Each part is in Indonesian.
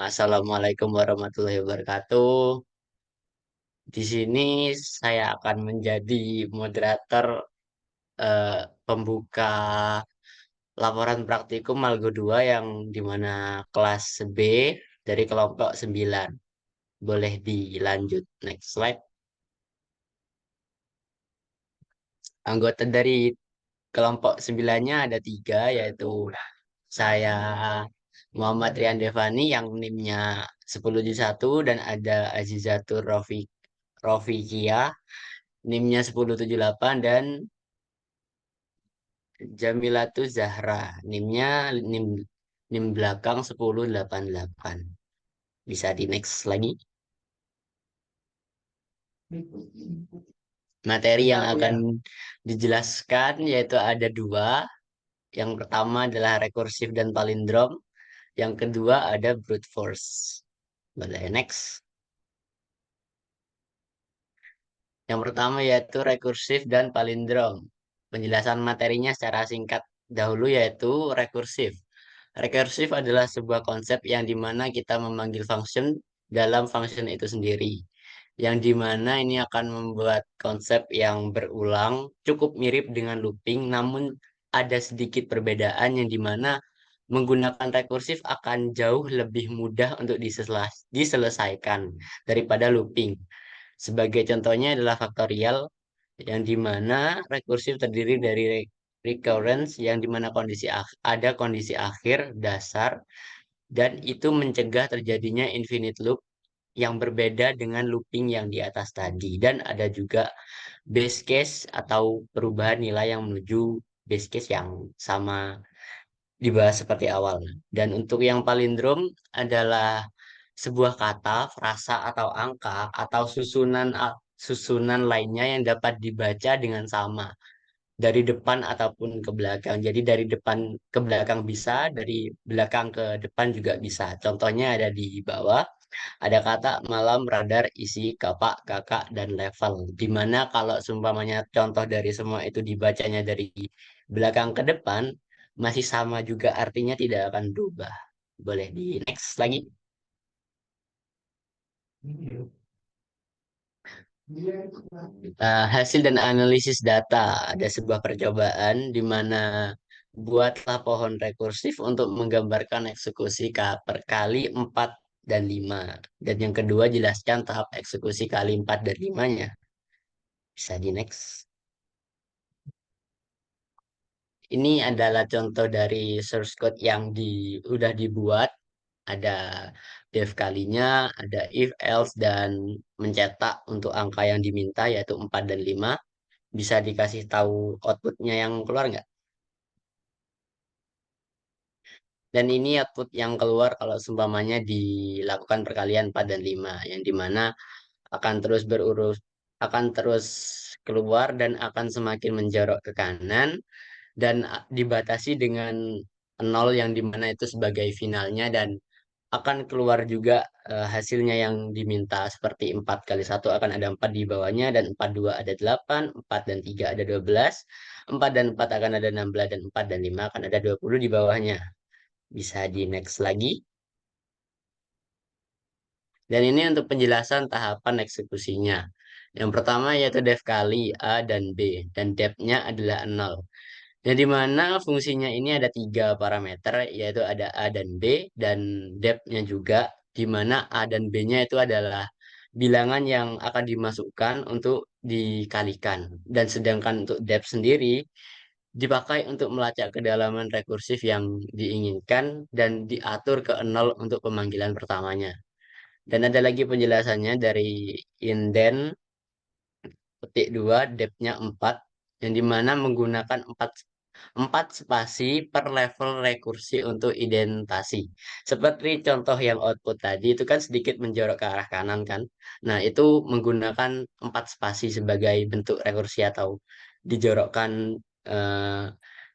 Assalamualaikum warahmatullahi wabarakatuh. Di sini saya akan menjadi moderator pembuka laporan praktikum Algo 2 yang dimana kelas B dari kelompok 9. Boleh dilanjut. Next slide. Anggota dari kelompok 9-nya ada 3, yaitu saya Muhammad Rian Devani yang NIM-nya 1071 dan ada Azizatur Rofikia NIM-nya 1078 dan Jamilatu Zahra NIM-nya NIM belakang 1088. Bisa di next lagi. Materi yang akan dijelaskan yaitu ada 2. Yang pertama adalah rekursif dan palindrom. Yang kedua ada brute force. Boleh next. Yang pertama yaitu rekursif dan palindrom. Penjelasan materinya secara singkat dahulu yaitu rekursif. Rekursif adalah sebuah konsep yang dimana kita memanggil function dalam function itu sendiri. Yang dimana ini akan membuat konsep yang berulang cukup mirip dengan looping, namun ada sedikit perbedaan yang dimana menggunakan rekursif akan jauh lebih mudah untuk diselesaikan daripada looping. Sebagai contohnya adalah faktorial, yang dimana rekursif terdiri dari recurrence, yang dimana ada kondisi akhir dasar, dan itu mencegah terjadinya infinite loop yang berbeda dengan looping yang di atas tadi. Dan ada juga base case atau perubahan nilai yang menuju base case yang sama dibahas seperti awal. Dan untuk yang palindrom adalah sebuah kata, frasa atau angka atau susunan lainnya yang dapat dibaca dengan sama dari depan ataupun ke belakang. Jadi dari depan ke belakang bisa, dari belakang ke depan juga bisa. Contohnya ada di bawah. Ada kata malam, radar, isi, kapak, kakak, dan level. Dimana kalau seumpamanya contoh dari semua itu dibacanya dari belakang ke depan, masih sama juga artinya tidak akan berubah. Boleh di next lagi. Hasil dan analisis data. Ada sebuah percobaan di mana buatlah pohon rekursif untuk menggambarkan eksekusi per kali 4 dan 5. Dan yang kedua, jelaskan tahap eksekusi kali 4 dan 5-nya. Bisa di next. Ini adalah contoh dari source code yang udah dibuat. Ada def kalinya, ada if, else, dan mencetak untuk angka yang diminta yaitu 4 dan 5. Bisa dikasih tahu outputnya yang keluar nggak? Dan ini output yang keluar kalau seumpamanya dilakukan perkalian 4 dan 5, yang dimana akan terus akan terus keluar dan akan semakin menjorok ke kanan dan dibatasi dengan nol yang dimana itu sebagai finalnya, dan akan keluar juga hasilnya yang diminta seperti 4 kali 1 akan ada 4 di bawahnya, dan 4 2 ada 8, 4 dan 3 ada 12, 4 dan 4 akan ada 16, dan 4 dan 5 akan ada 20 di bawahnya. Bisa di next lagi. Dan ini untuk penjelasan tahapan eksekusinya. Yang pertama yaitu def kali A dan B, dan depth-nya adalah 0. Yang dimana fungsinya ini ada 3 parameter, yaitu ada A dan B, dan depth-nya juga, dimana A dan B-nya itu adalah bilangan yang akan dimasukkan untuk dikalikan. Dan sedangkan untuk depth sendiri, dipakai untuk melacak kedalaman rekursif yang diinginkan dan diatur ke 0 untuk pemanggilan pertamanya. Dan ada lagi penjelasannya dari inden petik 2 depth-nya 4, yang dimana menggunakan 4 spasi per level rekursi untuk identasi. Seperti contoh yang output tadi itu kan sedikit menjorok ke arah kanan kan. Nah, itu menggunakan 4 spasi sebagai bentuk rekursi atau dijorokkan eh,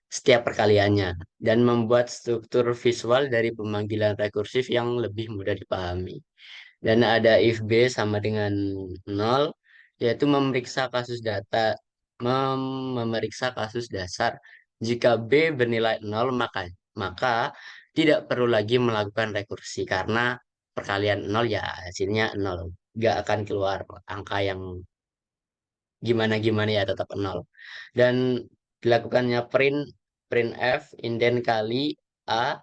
setiap perkaliannya, dan membuat struktur visual dari pemanggilan rekursif yang lebih mudah dipahami. Dan ada if B sama dengan 0, yaitu memeriksa kasus dasar. Jika B bernilai 0, maka tidak perlu lagi melakukan rekursi karena perkalian nol ya hasilnya nol. Nggak akan keluar angka yang gimana-gimana ya tetap nol. Dan dilakukannya print print f inden kali a,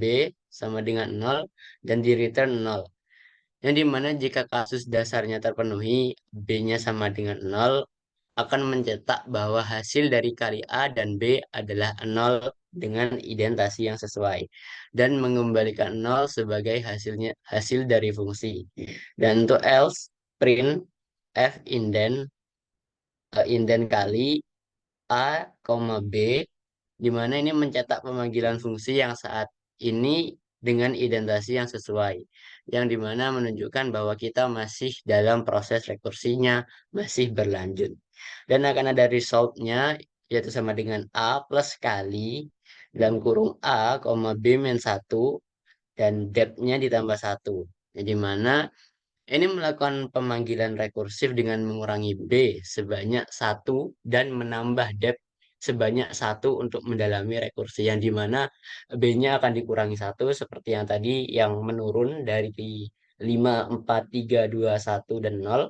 B sama dengan nol dan di return nol. Yang dimana jika kasus dasarnya terpenuhi, B-nya sama dengan nol, akan mencetak bahwa hasil dari kali A dan B adalah nol dengan identasi yang sesuai dan mengembalikan nol sebagai hasil dari fungsi. Dan untuk else, print f inden kali A, B, di mana ini mencetak pemanggilan fungsi yang saat ini dengan identasi yang sesuai, yang dimana menunjukkan bahwa kita masih dalam proses rekursinya, masih berlanjut. Dan akan ada resultnya, yaitu sama dengan A plus kali, dalam kurung A, B min 1, dan depth-nya ditambah 1. Jadi mana ini melakukan pemanggilan rekursif dengan mengurangi B sebanyak satu dan menambah depth sebanyak satu untuk mendalami rekursi yang dimana B-nya akan dikurangi satu seperti yang tadi yang menurun dari 5, 4, 3, 2, 1, dan nol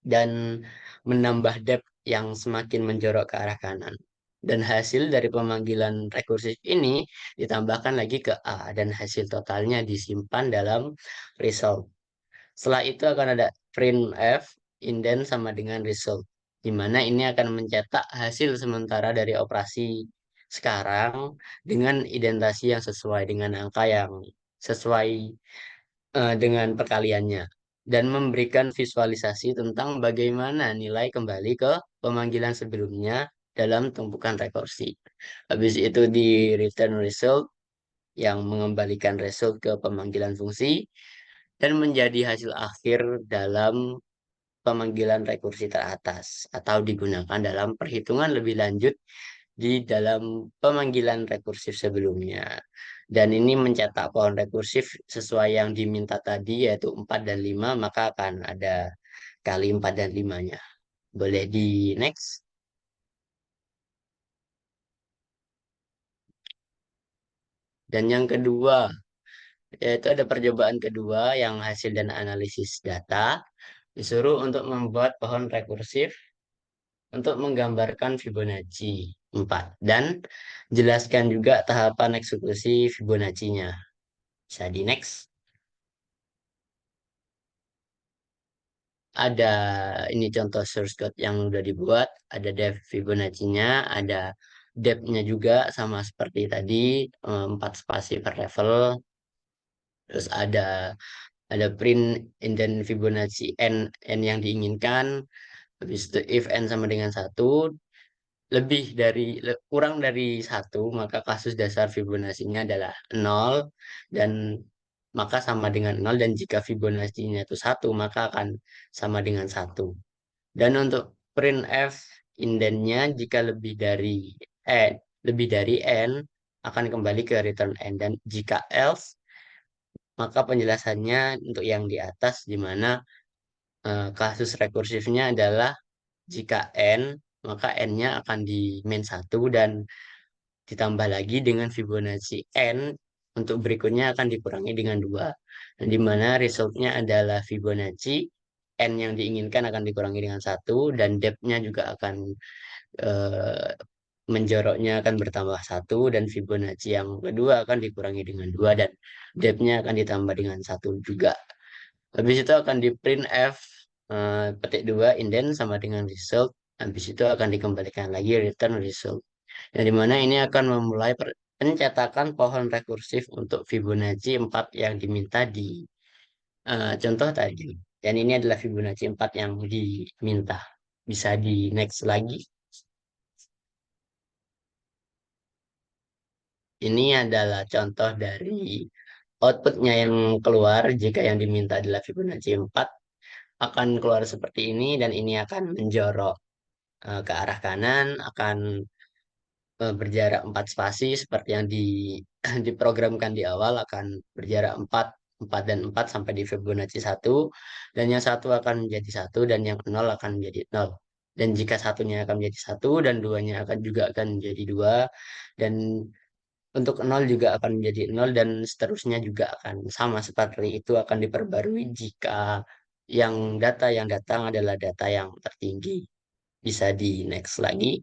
dan menambah depth yang semakin menjorok ke arah kanan. Dan hasil dari pemanggilan rekursif ini ditambahkan lagi ke A dan hasil totalnya disimpan dalam result. Setelah itu akan ada print f indent sama dengan result, di mana ini akan mencetak hasil sementara dari operasi sekarang dengan identasi yang sesuai dengan angka yang sesuai dengan perkaliannya dan memberikan visualisasi tentang bagaimana nilai kembali ke pemanggilan sebelumnya dalam tumpukan rekursi. Habis itu di return result yang mengembalikan result ke pemanggilan fungsi dan menjadi hasil akhir dalam pemanggilan rekursi teratas atau digunakan dalam perhitungan lebih lanjut di dalam pemanggilan rekursif sebelumnya. Dan ini mencetak pohon rekursif sesuai yang diminta tadi yaitu 4 dan 5 maka akan ada kali 4 dan 5-nya. Boleh di next. Dan yang kedua, yaitu ada percobaan kedua yang hasil dan analisis data disuruh untuk membuat pohon rekursif untuk menggambarkan Fibonacci 4 dan jelaskan juga tahapan eksekusi Fibonacci-nya. Bisa di next. Ada ini contoh source code yang udah dibuat, ada depth Fibonacci-nya, ada depth-nya juga sama seperti tadi 4 spasi per level. Terus ada print indent Fibonacci n yang diinginkan. Habis itu if n sama dengan 1 kurang dari satu maka kasus dasar Fibonacci-nya adalah nol dan maka sama dengan nol dan jika Fibonacci-nya itu satu maka akan sama dengan satu. Dan untuk print f indentnya jika lebih dari n akan kembali ke return n dan jika else maka penjelasannya untuk yang di atas di mana kasus rekursifnya adalah jika n maka n-nya akan di min 1 dan ditambah lagi dengan Fibonacci n untuk berikutnya akan dikurangi dengan 2. Dan di mana resultnya adalah Fibonacci n yang diinginkan akan dikurangi dengan 1 dan depth-nya juga akan eh, menjoroknya akan bertambah 1 dan Fibonacci yang kedua akan dikurangi dengan 2 dan depth-nya akan ditambah dengan 1 juga. Habis itu akan di print f petik 2 indent sama dengan result. Habis itu akan dikembalikan lagi return result. Yang dimana ini akan memulai pencetakan pohon rekursif untuk Fibonacci 4 yang diminta di contoh tadi. Dan ini adalah Fibonacci 4 yang diminta. Bisa di next lagi. Ini adalah contoh dari outputnya yang keluar jika yang diminta adalah Fibonacci 4 akan keluar seperti ini dan ini akan menjorok ke arah kanan, akan berjarak 4 spasi seperti yang diprogramkan di awal akan berjarak 4 4 dan 4 sampai di Fibonacci 1 dan yang satu akan menjadi satu dan yang nol akan menjadi nol. Dan jika satunya akan menjadi satu dan duanya akan juga akan menjadi dua dan untuk nol juga akan menjadi nol dan seterusnya juga akan sama seperti itu akan diperbarui jika yang datang adalah data yang tertinggi. Bisa di next lagi.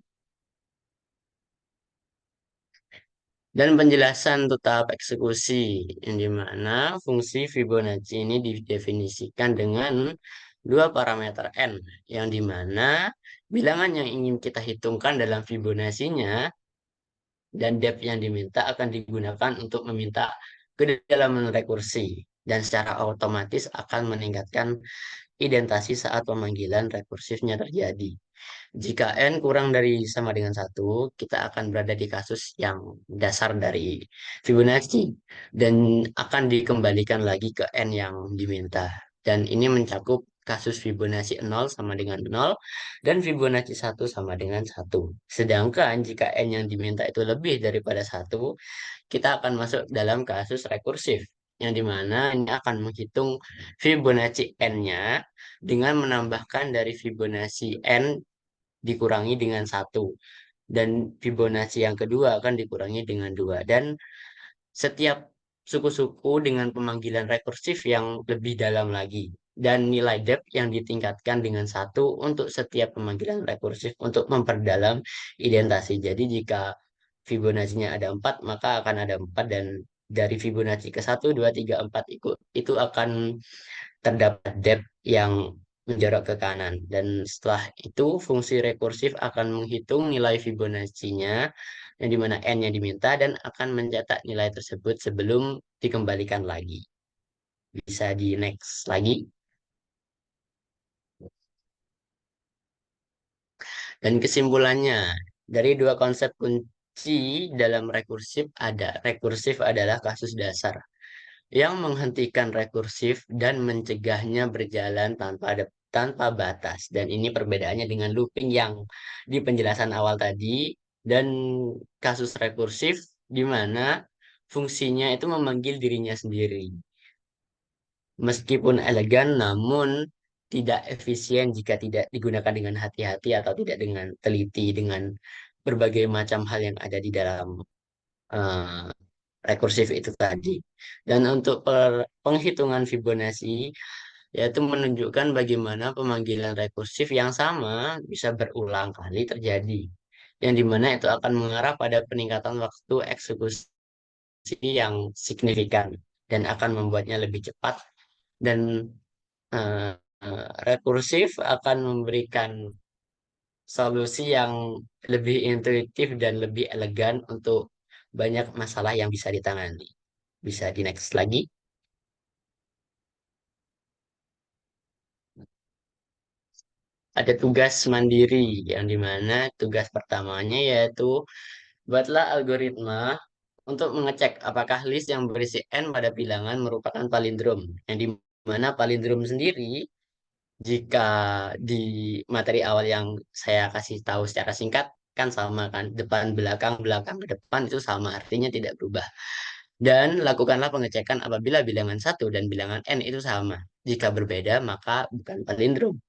Dan penjelasan untuk tahap eksekusi, yang dimana fungsi Fibonacci ini didefinisikan dengan dua parameter n, yang dimana bilangan yang ingin kita hitungkan dalam Fibonacci-nya dan depth yang diminta akan digunakan untuk meminta kedalaman rekursi dan secara otomatis akan meningkatkan identasi saat pemanggilan rekursifnya terjadi. Jika n kurang dari sama dengan satu, kita akan berada di kasus yang dasar dari Fibonacci dan akan dikembalikan lagi ke n yang diminta. Dan ini mencakup kasus Fibonacci 0 sama dengan 0 dan Fibonacci 1 sama dengan 1. Sedangkan jika n yang diminta itu lebih daripada 1, kita akan masuk dalam kasus rekursif yang dimana ini akan menghitung Fibonacci n-nya dengan menambahkan dari Fibonacci n dikurangi dengan 1 dan Fibonacci yang kedua akan dikurangi dengan 2 dan setiap suku-suku dengan pemanggilan rekursif yang lebih dalam lagi dan nilai depth yang ditingkatkan dengan 1 untuk setiap pemanggilan rekursif untuk memperdalam identasi. Jadi jika Fibonacci-nya ada 4 maka akan ada 4 dan dari Fibonacci ke 1, 2, 3, 4 itu akan terdapat depth yang menjorok ke kanan. Dan setelah itu fungsi rekursif akan menghitung nilai Fibonacci-nya yang dimana n-nya diminta dan akan mencetak nilai tersebut sebelum dikembalikan lagi. Bisa di next lagi. Dan kesimpulannya, dari dua konsep kunci dalam rekursif ada. Rekursif adalah kasus dasar yang menghentikan rekursif dan mencegahnya berjalan tanpa batas. Dan ini perbedaannya dengan looping yang di penjelasan awal tadi dan kasus rekursif di mana fungsinya itu memanggil dirinya sendiri. Meskipun elegan namun tidak efisien jika tidak digunakan dengan hati-hati atau tidak dengan teliti dengan berbagai macam hal yang ada di dalam eh, rekursif itu tadi. Dan untuk penghitungan Fibonacci, yaitu menunjukkan bagaimana pemanggilan rekursif yang sama bisa berulang kali terjadi. Yang dimana itu akan mengarah pada peningkatan waktu eksekusi yang signifikan dan akan membuatnya lebih cepat dan eh, rekursif akan memberikan solusi yang lebih intuitif dan lebih elegan untuk banyak masalah yang bisa ditangani. Bisa di next lagi. Ada tugas mandiri yang dimana tugas pertamanya yaitu buatlah algoritma untuk mengecek apakah list yang berisi n pada bilangan merupakan palindrom. Yang dimana palindrom sendiri jika di materi awal yang saya kasih tahu secara singkat kan sama kan depan belakang belakang ke depan itu sama artinya tidak berubah. Dan lakukanlah pengecekan apabila bilangan satu dan bilangan n itu sama. Jika berbeda, maka bukan palindrom.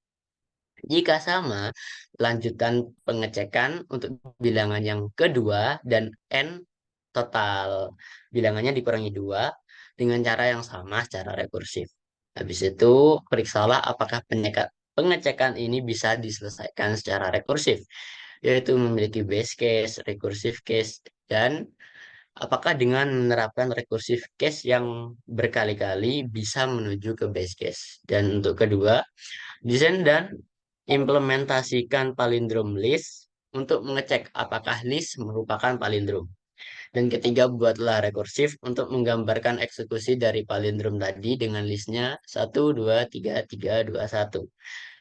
Jika sama, lanjutan pengecekan untuk bilangan yang kedua dan n total bilangannya dikurangi 2 dengan cara yang sama secara rekursif. Habis itu, periksalah apakah pengecekan ini bisa diselesaikan secara rekursif, yaitu memiliki base case, recursive case, dan apakah dengan menerapkan recursive case yang berkali-kali bisa menuju ke base case. Dan untuk kedua, desain dan implementasikan palindrom list untuk mengecek apakah list merupakan palindrom. Dan ketiga, buatlah rekursif untuk menggambarkan eksekusi dari palindrom tadi dengan listnya 1, 2, 3, 3, 2, 1.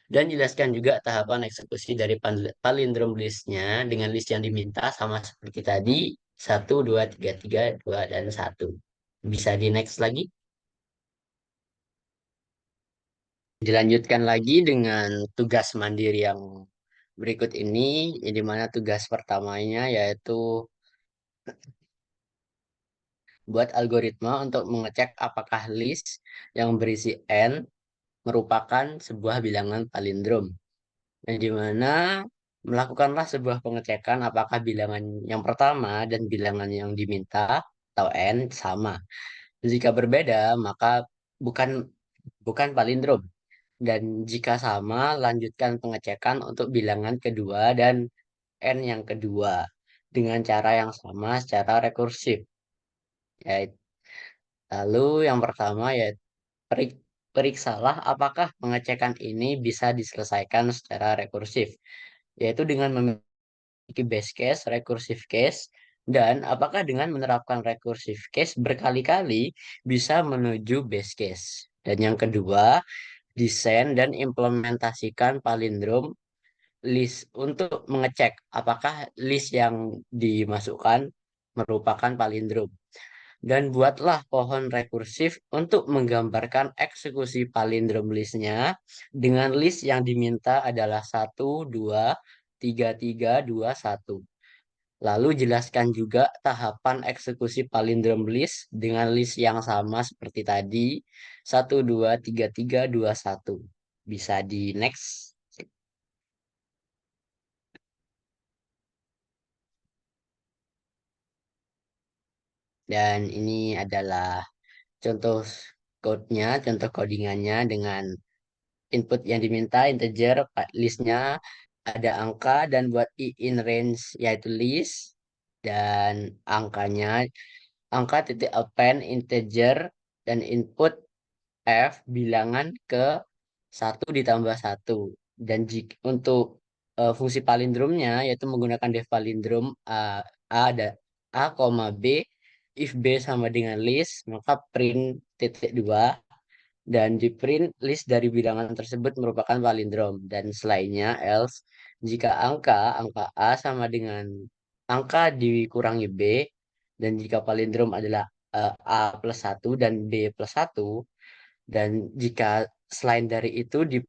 Dan jelaskan juga tahapan eksekusi dari palindrom listnya dengan list yang diminta sama seperti tadi 1, 2, 3, 3, 2, dan 1. Bisa di next lagi. Dilanjutkan lagi dengan tugas mandiri yang berikut ini, di mana tugas pertamanya yaitu buat algoritma untuk mengecek apakah list yang berisi n merupakan sebuah bilangan palindrom. Yang dimana Melakukanlah sebuah pengecekan apakah bilangan yang pertama dan bilangan yang diminta atau n sama. Jika berbeda, maka bukan bukan palindrom. Dan jika sama, lanjutkan pengecekan untuk bilangan kedua dan n yang kedua dengan cara yang sama secara rekursif. Yaitu, lalu yang pertama ya periksalah apakah pengecekan ini bisa diselesaikan secara rekursif, yaitu dengan memiliki base case, recursive case, dan apakah dengan menerapkan recursive case berkali-kali bisa menuju base case. Dan yang kedua, desain dan implementasikan palindrom list untuk mengecek apakah list yang dimasukkan merupakan palindrom. Dan buatlah pohon rekursif untuk menggambarkan eksekusi palindrom listnya dengan list yang diminta adalah 1, 2, 3, 3, 2, 1. Lalu jelaskan juga tahapan eksekusi palindrom list dengan list yang sama seperti tadi, 1, 2, 3, 3, 2, 1. Bisa di next. Dan ini adalah contoh code-nya, contoh codingannya dengan input yang diminta integer, listnya ada angka dan buat i in range yaitu list dan angkanya angka titik append integer dan input f bilangan ke 1 ditambah 1. Dan jika untuk fungsi palindromnya yaitu menggunakan def palindrom ada a, B, if b sama dengan list maka print titik 2 dan di print list dari bilangan tersebut merupakan palindrom dan selainnya else jika angka A sama dengan angka dikurangi B dan jika palindrom adalah A plus 1 dan B plus 1 dan jika selain dari itu di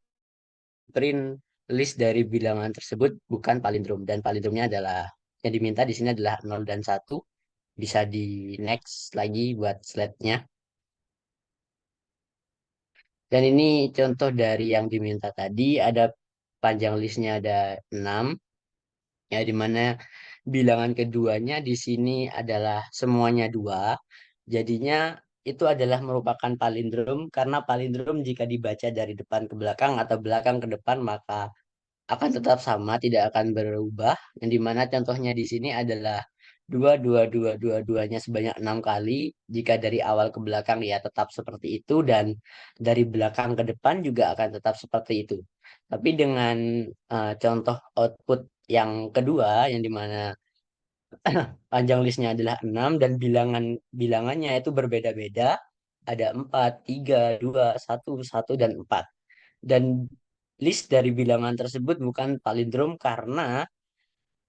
print list dari bilangan tersebut bukan palindrom dan palindromnya adalah yang diminta di sini adalah 0 dan 1. Bisa di next lagi buat slide-nya. Dan ini contoh dari yang diminta tadi, ada panjang listnya ada 6, ya di mana bilangan keduanya di sini adalah semuanya 2. Jadinya itu adalah merupakan palindrom karena palindrom jika dibaca dari depan ke belakang atau belakang ke depan maka akan tetap sama, tidak akan berubah. Yang dimana contohnya di sini adalah duanya sebanyak 6 kali. Jika dari awal ke belakang ya tetap seperti itu dan dari belakang ke depan juga akan tetap seperti itu. Tapi dengan contoh output yang kedua, yang dimana panjang listnya adalah 6 dan bilangannya itu berbeda-beda. Ada 4, 3, 2, 1, 1, dan 4. Dan list dari bilangan tersebut bukan palindrom karena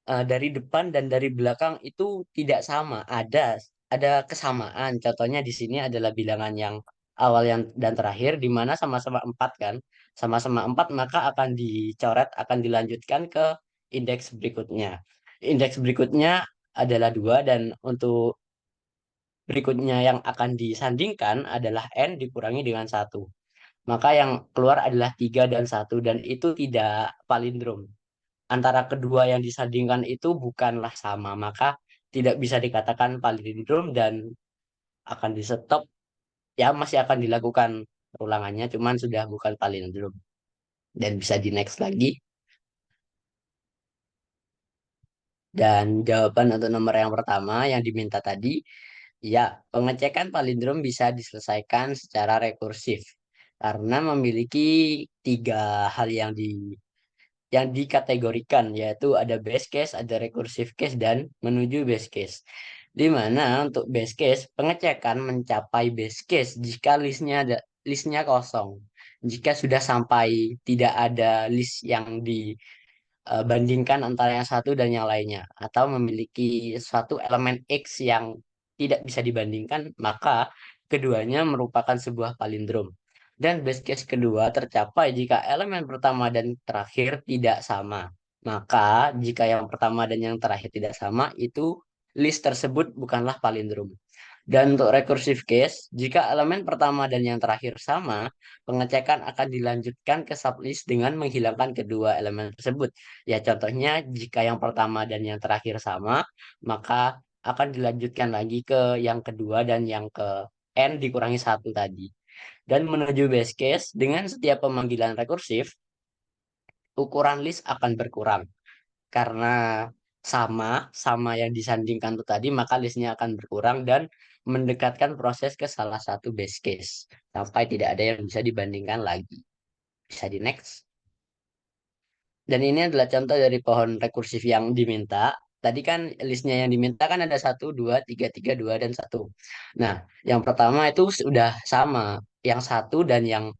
dari depan dan dari belakang itu tidak sama. Ada kesamaan. Contohnya di sini adalah bilangan yang awal yang dan terakhir di mana sama-sama 4 kan. Sama-sama 4 maka akan dicoret, akan dilanjutkan ke indeks berikutnya. Indeks berikutnya adalah 2 dan untuk berikutnya yang akan disandingkan adalah n dikurangi dengan 1. Maka yang keluar adalah 3 dan 1 dan itu tidak palindrom. Antara kedua yang disandingkan itu bukanlah sama, maka tidak bisa dikatakan palindrom dan akan di stop. Ya masih akan dilakukan ulangannya, cuman sudah bukan palindrom. Dan bisa di next lagi. Dan jawaban untuk nomor yang pertama yang diminta tadi, ya pengecekan palindrom bisa diselesaikan secara rekursif. Karena memiliki 3 hal yang dikategorikan yaitu ada base case, ada recursive case dan menuju base case. Di mana untuk base case pengecekan mencapai base case jika listnya kosong. Jika sudah sampai tidak ada list yang dibandingkan antara yang satu dan yang lainnya atau memiliki suatu elemen X yang tidak bisa dibandingkan, maka keduanya merupakan sebuah palindrom. Dan base case kedua tercapai jika elemen pertama dan terakhir tidak sama. Maka jika yang pertama dan yang terakhir tidak sama, itu list tersebut bukanlah palindrom. Dan untuk recursive case, jika elemen pertama dan yang terakhir sama, pengecekan akan dilanjutkan ke sublist dengan menghilangkan kedua elemen tersebut. Ya, contohnya jika yang pertama dan yang terakhir sama, maka akan dilanjutkan lagi ke yang kedua dan yang ke n dikurangi satu tadi. Dan menuju base case, dengan setiap pemanggilan rekursif, ukuran list akan berkurang. Karena sama sama yang disandingkan itu tadi, maka listnya akan berkurang dan mendekatkan proses ke salah satu base case sampai tidak ada yang bisa dibandingkan lagi. Bisa di next. Dan ini adalah contoh dari pohon rekursif yang diminta. Tadi kan listnya yang diminta kan ada satu, dua, tiga, dua, dan satu. Nah, yang pertama itu sudah sama. Yang satu dan yang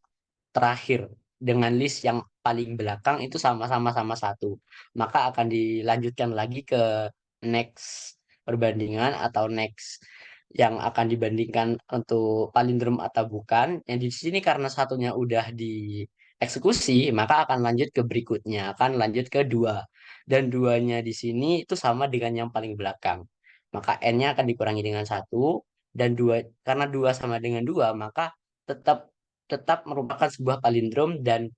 terakhir dengan list yang paling belakang itu sama-sama sama satu. Maka akan dilanjutkan lagi ke next perbandingan atau next yang akan dibandingkan untuk palindrom atau bukan. Yang di sini karena satunya udah dieksekusi, maka akan lanjut ke berikutnya, akan lanjut ke dua. Dan duanya di sini itu sama dengan yang paling belakang. Maka n-nya akan dikurangi dengan satu dan dua karena dua sama dengan dua, maka tetap tetap merupakan sebuah palindrom dan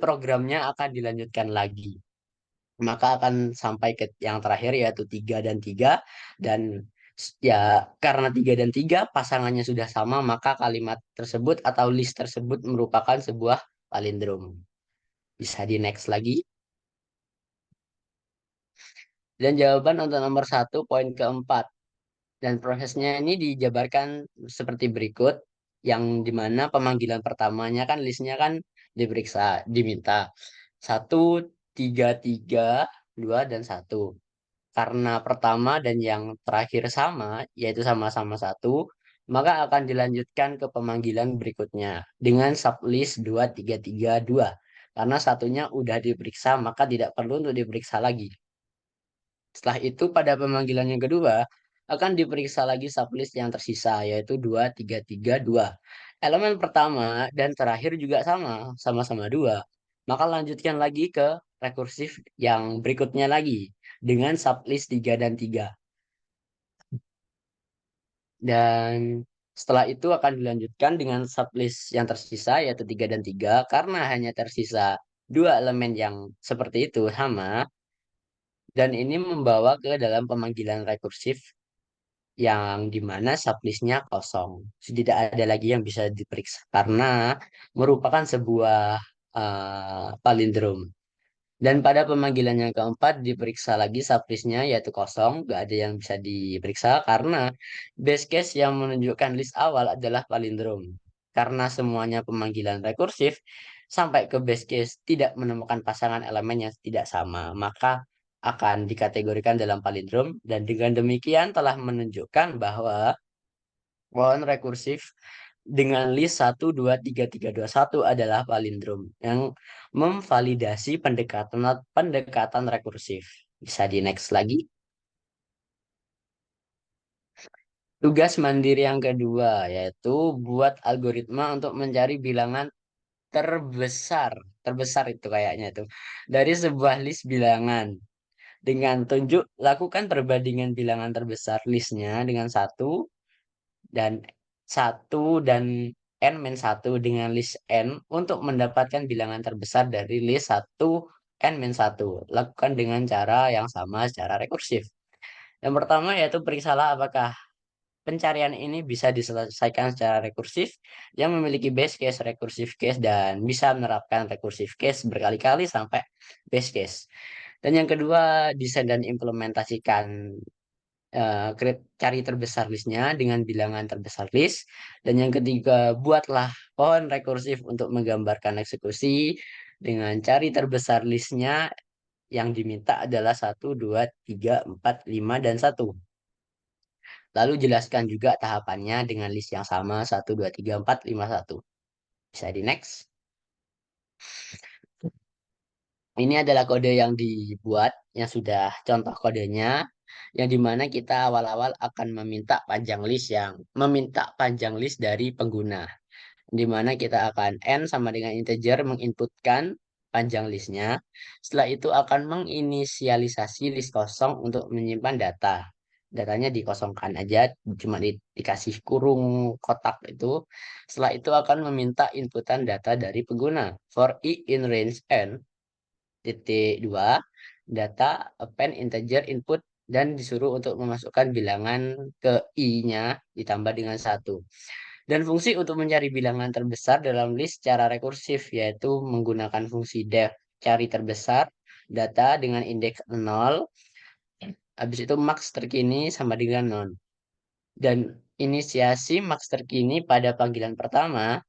programnya akan dilanjutkan lagi. Maka akan sampai ke yang terakhir yaitu 3 dan 3 dan ya karena 3 dan 3 pasangannya sudah sama maka kalimat tersebut atau list tersebut merupakan sebuah palindrom. Bisa di next lagi. Dan jawaban untuk nomor satu poin keempat. Dan prosesnya ini dijabarkan seperti berikut, yang dimana pemanggilan pertamanya kan listnya kan diminta satu, tiga, tiga, dua, dan satu. Karena pertama dan yang terakhir sama, yaitu sama-sama satu, maka akan dilanjutkan ke pemanggilan berikutnya dengan sublist dua, tiga, tiga, dua. Karena satunya udah diperiksa, maka tidak perlu untuk diperiksa lagi. Setelah itu pada pemanggilan yang kedua akan diperiksa lagi sublist yang tersisa yaitu 2, 3, 3, 2. Elemen pertama dan terakhir juga sama-sama 2. Maka lanjutkan lagi ke rekursif yang berikutnya lagi dengan sublist 3 dan 3. Dan setelah itu akan dilanjutkan dengan sublist yang tersisa yaitu 3 dan 3 karena hanya tersisa dua elemen yang seperti itu sama dan ini membawa ke dalam pemanggilan rekursif yang dimana sublistnya kosong. Tidak ada lagi yang bisa diperiksa karena merupakan sebuah palindrom. Dan pada pemanggilan yang keempat diperiksa lagi sublistnya yaitu kosong, nggak ada yang bisa diperiksa karena base case yang menunjukkan list awal adalah palindrom. Karena semuanya pemanggilan rekursif sampai ke base case tidak menemukan pasangan elemen yang tidak sama, maka akan dikategorikan dalam palindrom dan dengan demikian telah menunjukkan bahwa pohon rekursif dengan list satu 2 3 3 2 1 adalah palindrom yang memvalidasi pendekatan pendekatan rekursif. Bisa di next lagi. Tugas mandiri yang kedua yaitu buat algoritma untuk mencari bilangan terbesar. Terbesar itu kayaknya tuh. Dari sebuah list bilangan. Dengan tunjuk lakukan perbandingan bilangan terbesar listnya dengan satu dan n satu dengan list n untuk mendapatkan bilangan terbesar dari list satu n satu. Lakukan dengan cara yang sama secara rekursif. Yang pertama yaitu periksalah apakah pencarian ini bisa diselesaikan secara rekursif yang memiliki base case, recursive case, dan bisa menerapkan recursive case berkali-kali sampai base case. Dan yang kedua, desain dan implementasikan cari terbesar listnya dengan bilangan terbesar list. Dan yang ketiga, buatlah pohon rekursif untuk menggambarkan eksekusi dengan cari terbesar listnya yang diminta adalah satu 2 3 4 5 dan satu. Lalu jelaskan juga tahapannya dengan list yang sama satu 2 3 4 5 1. Bisa di next. Ini adalah kode yang dibuat, yang sudah contoh kodenya, yang dimana kita awal-awal akan meminta panjang list dari pengguna, dimana kita akan n sama dengan integer menginputkan panjang listnya. Setelah itu akan menginisialisasi list kosong untuk menyimpan data. datanya dikosongkan aja, cuma dikasih kurung kotak itu. Setelah itu akan meminta inputan data dari pengguna. For i in range n, titik dua, data append integer input dan disuruh untuk memasukkan bilangan ke i-nya ditambah dengan satu. Dan fungsi untuk mencari bilangan terbesar dalam list secara rekursif yaitu menggunakan fungsi def cari terbesar data dengan indeks 0, habis itu max terkini sama dengan non. Dan inisiasi max terkini pada panggilan pertama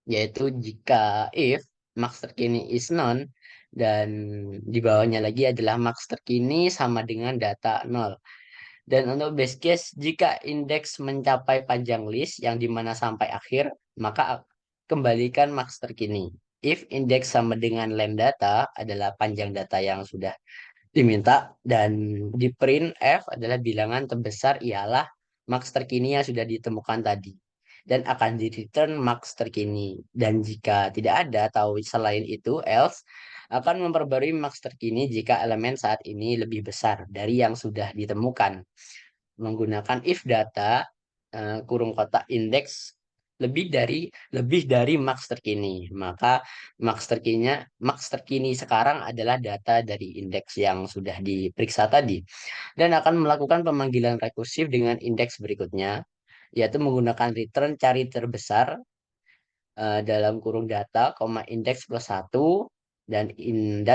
yaitu jika if max terkini is none dan di bawahnya lagi adalah max terkini sama dengan data 0. Dan untuk base case, jika indeks mencapai panjang list yang dimana sampai akhir, maka kembalikan max terkini. If indeks sama dengan length data adalah panjang data yang sudah diminta dan di print F adalah bilangan terbesar ialah max terkini yang sudah ditemukan tadi dan akan di return max terkini dan jika tidak ada atau selain itu else akan memperbarui max terkini jika elemen saat ini lebih besar dari yang sudah ditemukan menggunakan if data kurung kotak indeks lebih dari max terkini. Maka max terkini sekarang adalah data dari indeks yang sudah diperiksa tadi dan akan melakukan pemanggilan rekursif dengan indeks berikutnya yaitu menggunakan return cari terbesar dalam kurung data, indeks plus satu dan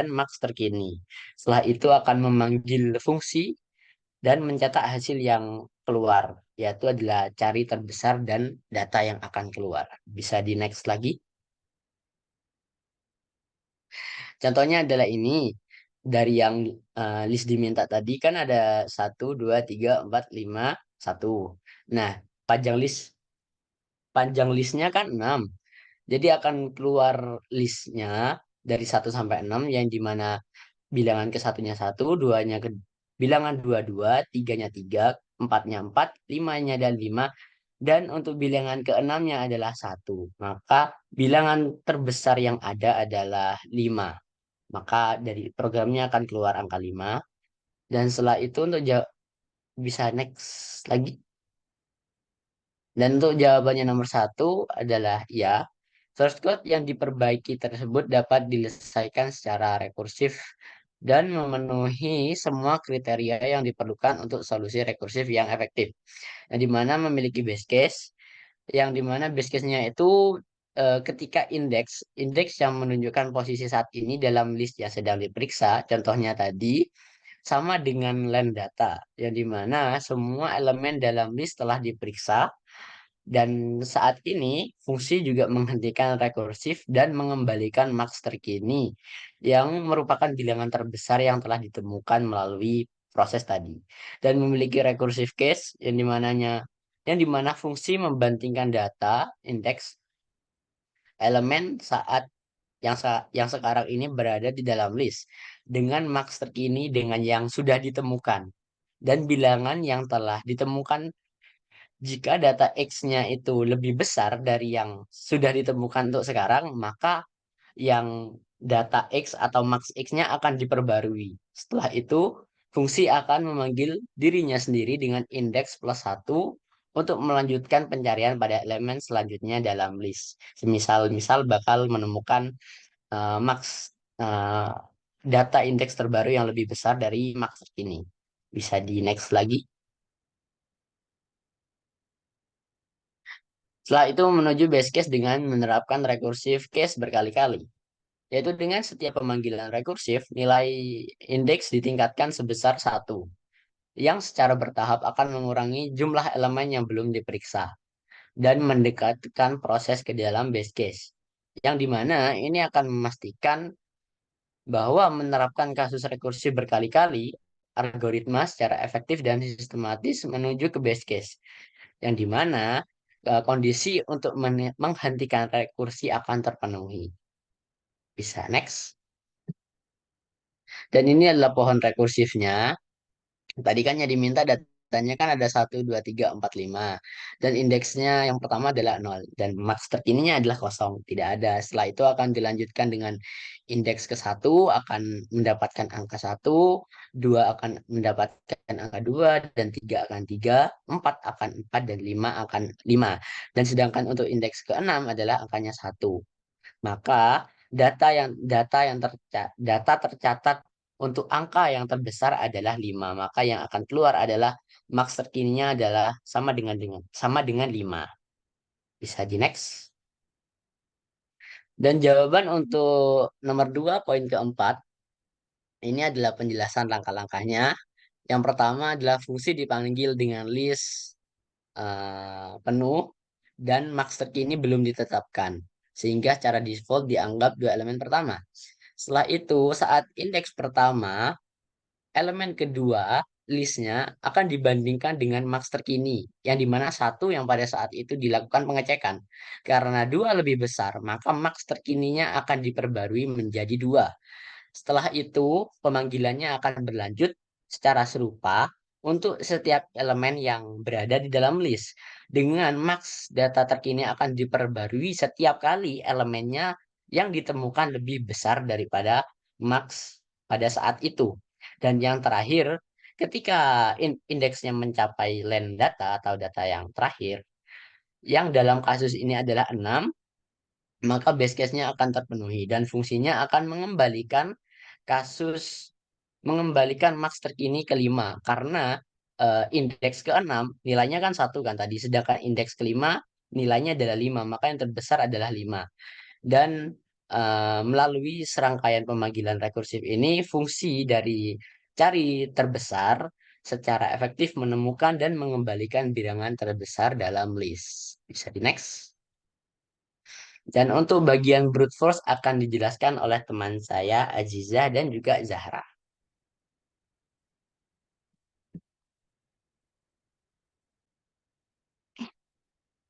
max terkini. Setelah itu akan memanggil fungsi dan mencetak hasil yang keluar, yaitu adalah cari terbesar dan data yang akan keluar. Bisa di next lagi. Contohnya adalah ini. Dari yang list diminta tadi kan ada 1, 2, 3, 4, 5, 1. Nah, panjang panjang listnya kan 6. Jadi akan keluar listnya dari 1 sampai 6 yang dimana bilangan ke satunya 1, duanya ke bilangan dua dua, tiganya 3, empatnya 4, limanya dan 5, dan untuk bilangan keenamnya adalah 1. Maka bilangan terbesar yang ada adalah 5. Maka dari programnya akan keluar angka 5. Dan setelah itu untuk bisa next lagi. Dan untuk jawabannya nomor satu adalah ya. Source code yang diperbaiki tersebut dapat diselesaikan secara rekursif dan memenuhi semua kriteria yang diperlukan untuk solusi rekursif yang efektif. Yang dimana memiliki base case, yang dimana base case-nya itu ketika indeks yang menunjukkan posisi saat ini dalam list yang sedang diperiksa, contohnya tadi, sama dengan len data, yang dimana semua elemen dalam list telah diperiksa dan saat ini fungsi juga menghentikan rekursif dan mengembalikan max terkini yang merupakan bilangan terbesar yang telah ditemukan melalui proses tadi dan memiliki recursive case yang dimana fungsi membandingkan data indeks elemen yang sekarang ini berada di dalam list dengan max terkini dengan yang sudah ditemukan dan bilangan yang telah ditemukan jika data X-nya itu lebih besar dari yang sudah ditemukan untuk sekarang, maka yang data X atau max X-nya akan diperbarui. Setelah itu, fungsi akan memanggil dirinya sendiri dengan indeks plus satu untuk melanjutkan pencarian pada elemen selanjutnya dalam list. Misal bakal menemukan max eh, data indeks terbaru yang lebih besar dari max ini. Bisa di next lagi. Setelah itu menuju base case dengan menerapkan recursive case berkali-kali. Yaitu dengan setiap pemanggilan rekursif, nilai indeks ditingkatkan sebesar satu, yang secara bertahap akan mengurangi jumlah elemen yang belum diperiksa, dan mendekatkan proses ke dalam base case. Yang dimana ini akan memastikan bahwa menerapkan kasus rekursif berkali-kali, algoritma secara efektif dan sistematis menuju ke base case yang dimana kondisi untuk menghentikan rekursi akan terpenuhi. Bisa next. Dan ini adalah pohon rekursifnya. Tadi kan yang diminta datanya kan ada 1, 2, 3, 4, 5. Dan indeksnya yang pertama adalah 0. Dan max terkininya adalah kosong. Tidak ada. Setelah itu akan dilanjutkan dengan indeks ke 1 akan mendapatkan angka 1, 2 akan mendapatkan angka 2, dan 3 akan 3, 4 akan 4, dan 5 akan 5. Dan sedangkan untuk indeks ke 6 adalah angkanya 1. Maka data tercatat untuk angka yang terbesar adalah 5. Maka yang akan keluar adalah max terkininya adalah sama dengan 5. Bisa di next. Dan jawaban untuk nomor 2 poin keempat ini adalah penjelasan langkah-langkahnya. Yang pertama adalah fungsi dipanggil dengan list penuh dan max terkini belum ditetapkan. Sehingga secara default dianggap dua elemen pertama. Setelah itu, saat indeks pertama, elemen kedua listnya akan dibandingkan dengan max terkini, yang dimana 1 yang pada saat itu dilakukan pengecekan. Karena 2 lebih besar, maka max terkininya akan diperbarui menjadi 2. Setelah itu, pemanggilannya akan berlanjut secara serupa untuk setiap elemen yang berada di dalam list. Dengan max, data terkini akan diperbarui setiap kali elemennya yang ditemukan lebih besar daripada max pada saat itu. Dan yang terakhir, ketika indeksnya mencapai len data atau data yang terakhir, yang dalam kasus ini adalah 6, maka base case-nya akan terpenuhi dan fungsinya akan mengembalikan max terkini ke 5 karena indeks ke-6 nilainya kan 1 kan tadi, sedangkan indeks ke-5 nilainya adalah 5, maka yang terbesar adalah 5. Dan melalui serangkaian pemanggilan rekursif ini, fungsi dari cari terbesar secara efektif menemukan dan mengembalikan bilangan terbesar dalam list. Bisa di next. Dan untuk bagian brute force akan dijelaskan oleh teman saya Aziza dan juga Zahra.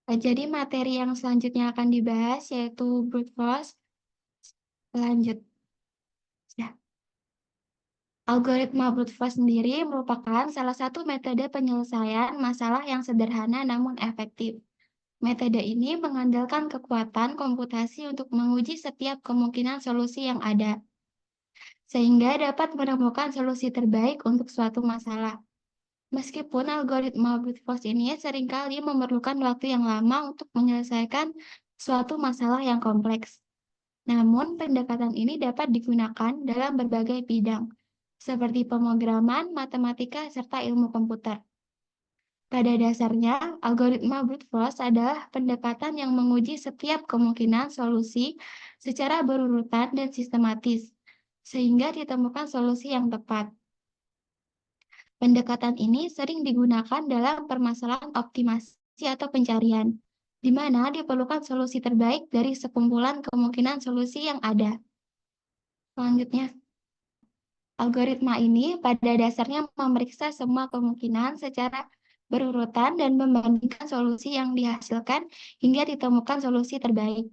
Jadi materi yang selanjutnya akan dibahas yaitu brute force. Lanjut. Ya. Algoritma brute force sendiri merupakan salah satu metode penyelesaian masalah yang sederhana namun efektif. Metode ini mengandalkan kekuatan komputasi untuk menguji setiap kemungkinan solusi yang ada, sehingga dapat menemukan solusi terbaik untuk suatu masalah. Meskipun algoritma brute force ini seringkali memerlukan waktu yang lama untuk menyelesaikan suatu masalah yang kompleks. Namun, pendekatan ini dapat digunakan dalam berbagai bidang, seperti pemrograman, matematika, serta ilmu komputer. Pada dasarnya, algoritma brute force adalah pendekatan yang menguji setiap kemungkinan solusi secara berurutan dan sistematis, sehingga ditemukan solusi yang tepat. Pendekatan ini sering digunakan dalam permasalahan optimasi atau pencarian, di mana diperlukan solusi terbaik dari sekumpulan kemungkinan solusi yang ada. Selanjutnya, algoritma ini pada dasarnya memeriksa semua kemungkinan secara berurutan dan membandingkan solusi yang dihasilkan hingga ditemukan solusi terbaik.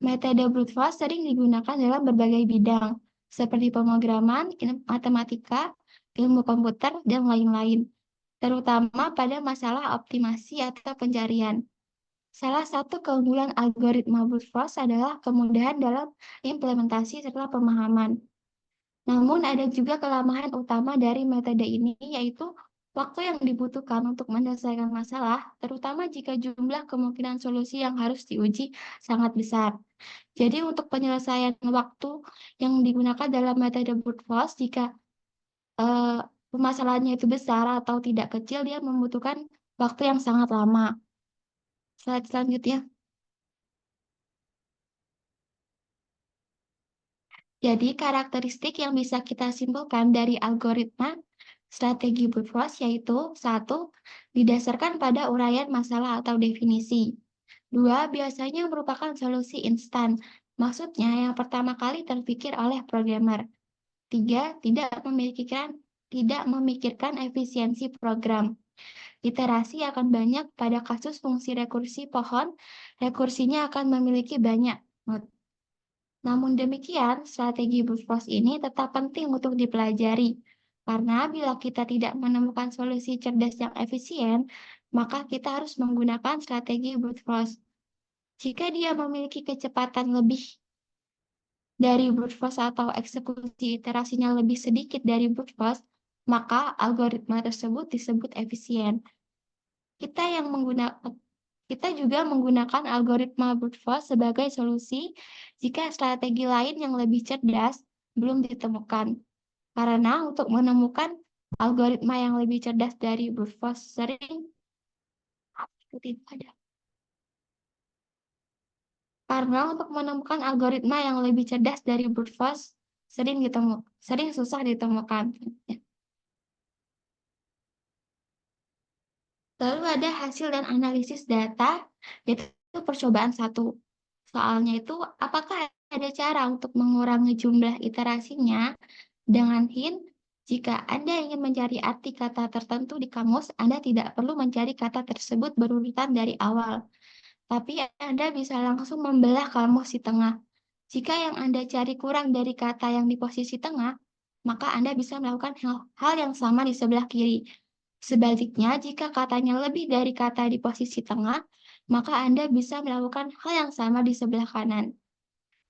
Metode brute force sering digunakan dalam berbagai bidang, seperti pemrograman, matematika, ilmu komputer, dan lain-lain, terutama pada masalah optimasi atau pencarian. Salah satu keunggulan algoritma brute force adalah kemudahan dalam implementasi serta pemahaman. Namun ada juga kelemahan utama dari metode ini, yaitu waktu yang dibutuhkan untuk menyelesaikan masalah, terutama jika jumlah kemungkinan solusi yang harus diuji sangat besar. Jadi untuk penyelesaian waktu yang digunakan dalam metode brute force, jika permasalahannya itu besar atau tidak kecil, dia membutuhkan waktu yang sangat lama. Slide selanjutnya. Jadi karakteristik yang bisa kita simpulkan dari algoritma strategi brute force yaitu 1. Didasarkan pada uraian masalah atau definisi. 2. Biasanya merupakan solusi instan. Maksudnya yang pertama kali terpikir oleh programmer. 3. Tidak memikirkan efisiensi program. Iterasi akan banyak pada kasus fungsi rekursi pohon, rekursinya akan memiliki banyak node. Namun demikian, strategi brute force ini tetap penting untuk dipelajari, Karena bila kita tidak menemukan solusi cerdas yang efisien, maka kita harus menggunakan strategi brute force. Jika dia memiliki kecepatan lebih dari brute force atau eksekusi iterasinya lebih sedikit dari brute force, maka algoritma tersebut disebut efisien. Kita juga menggunakan algoritma brute force sebagai solusi jika strategi lain yang lebih cerdas belum ditemukan. Karena untuk menemukan algoritma yang lebih cerdas dari brute force sering tidak ada. Karena untuk menemukan algoritma yang lebih cerdas dari brute force sering susah ditemukan. Lalu ada hasil dan analisis data, yaitu percobaan 1. Soalnya itu, apakah ada cara untuk mengurangi jumlah iterasinya? Dengan hint, jika Anda ingin mencari arti kata tertentu di kamus, Anda tidak perlu mencari kata tersebut berurutan dari awal, tapi Anda bisa langsung membelah kamus di tengah. Jika yang Anda cari kurang dari kata yang di posisi tengah, maka Anda bisa melakukan hal yang sama di sebelah kiri. Sebaliknya, jika katanya lebih dari kata di posisi tengah, maka Anda bisa melakukan hal yang sama di sebelah kanan.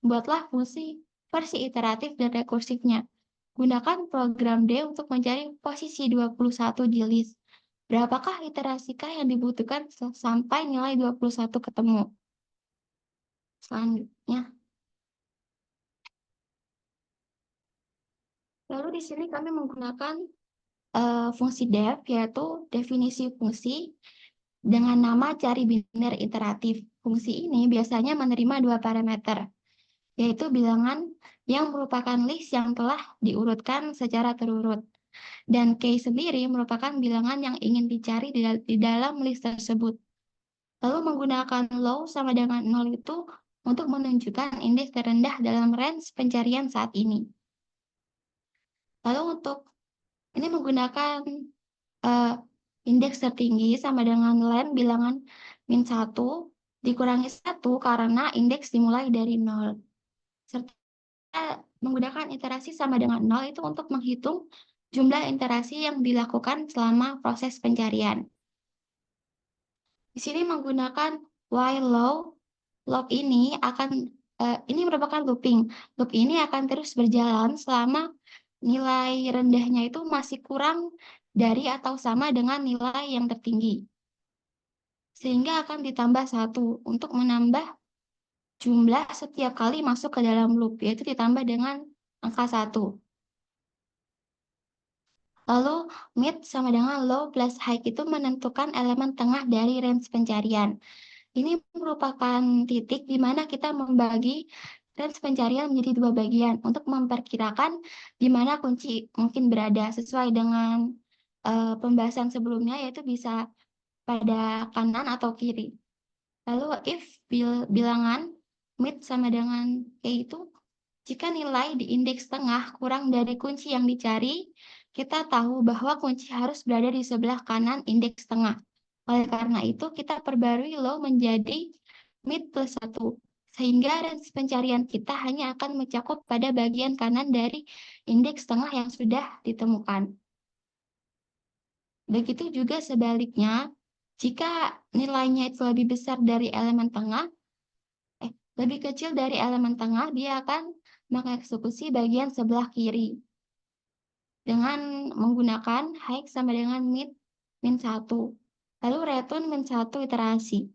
Buatlah fungsi versi iteratif dan rekursifnya. Gunakan program D untuk mencari posisi 21 di list. Berapakah iterasikah yang dibutuhkan sampai nilai 21 ketemu? Selanjutnya. Lalu di sini kami menggunakan fungsi def, yaitu definisi fungsi dengan nama cari biner iteratif. Fungsi ini biasanya menerima 2 parameter, yaitu bilangan yang merupakan list yang telah diurutkan secara terurut, dan key sendiri merupakan bilangan yang ingin dicari di dalam list tersebut. Lalu menggunakan low sama dengan 0 itu untuk menunjukkan indeks terendah dalam range pencarian saat ini. Lalu untuk ini menggunakan indeks tertinggi sama dengan len bilangan min 1 dikurangi 1 karena indeks dimulai dari 0. Serta menggunakan iterasi sama dengan 0 itu untuk menghitung jumlah iterasi yang dilakukan selama proses pencarian. Di sini menggunakan while loop ini merupakan looping. Loop ini akan terus berjalan selama nilai rendahnya itu masih kurang dari atau sama dengan nilai yang tertinggi. Sehingga akan ditambah 1 untuk menambah jumlah setiap kali masuk ke dalam loop, yaitu ditambah dengan angka 1. Lalu mid sama dengan low plus high itu menentukan elemen tengah dari range pencarian. Ini merupakan titik di mana kita membagi range pencarian menjadi 2 bagian untuk memperkirakan di mana kunci mungkin berada sesuai dengan pembahasan sebelumnya, yaitu bisa pada kanan atau kiri. Lalu if bilangan mid sama dengan k itu, jika nilai di indeks tengah kurang dari kunci yang dicari, kita tahu bahwa kunci harus berada di sebelah kanan indeks tengah. Oleh karena itu, kita perbarui low menjadi mid plus 1, sehingga range pencarian kita hanya akan mencakup pada bagian kanan dari indeks tengah yang sudah ditemukan. Begitu juga sebaliknya, jika nilainya itu lebih besar dari elemen tengah, lebih kecil dari elemen tengah, dia akan mengeksekusi bagian sebelah kiri dengan menggunakan high sama dengan mid min 1. Lalu return min 1 iterasi.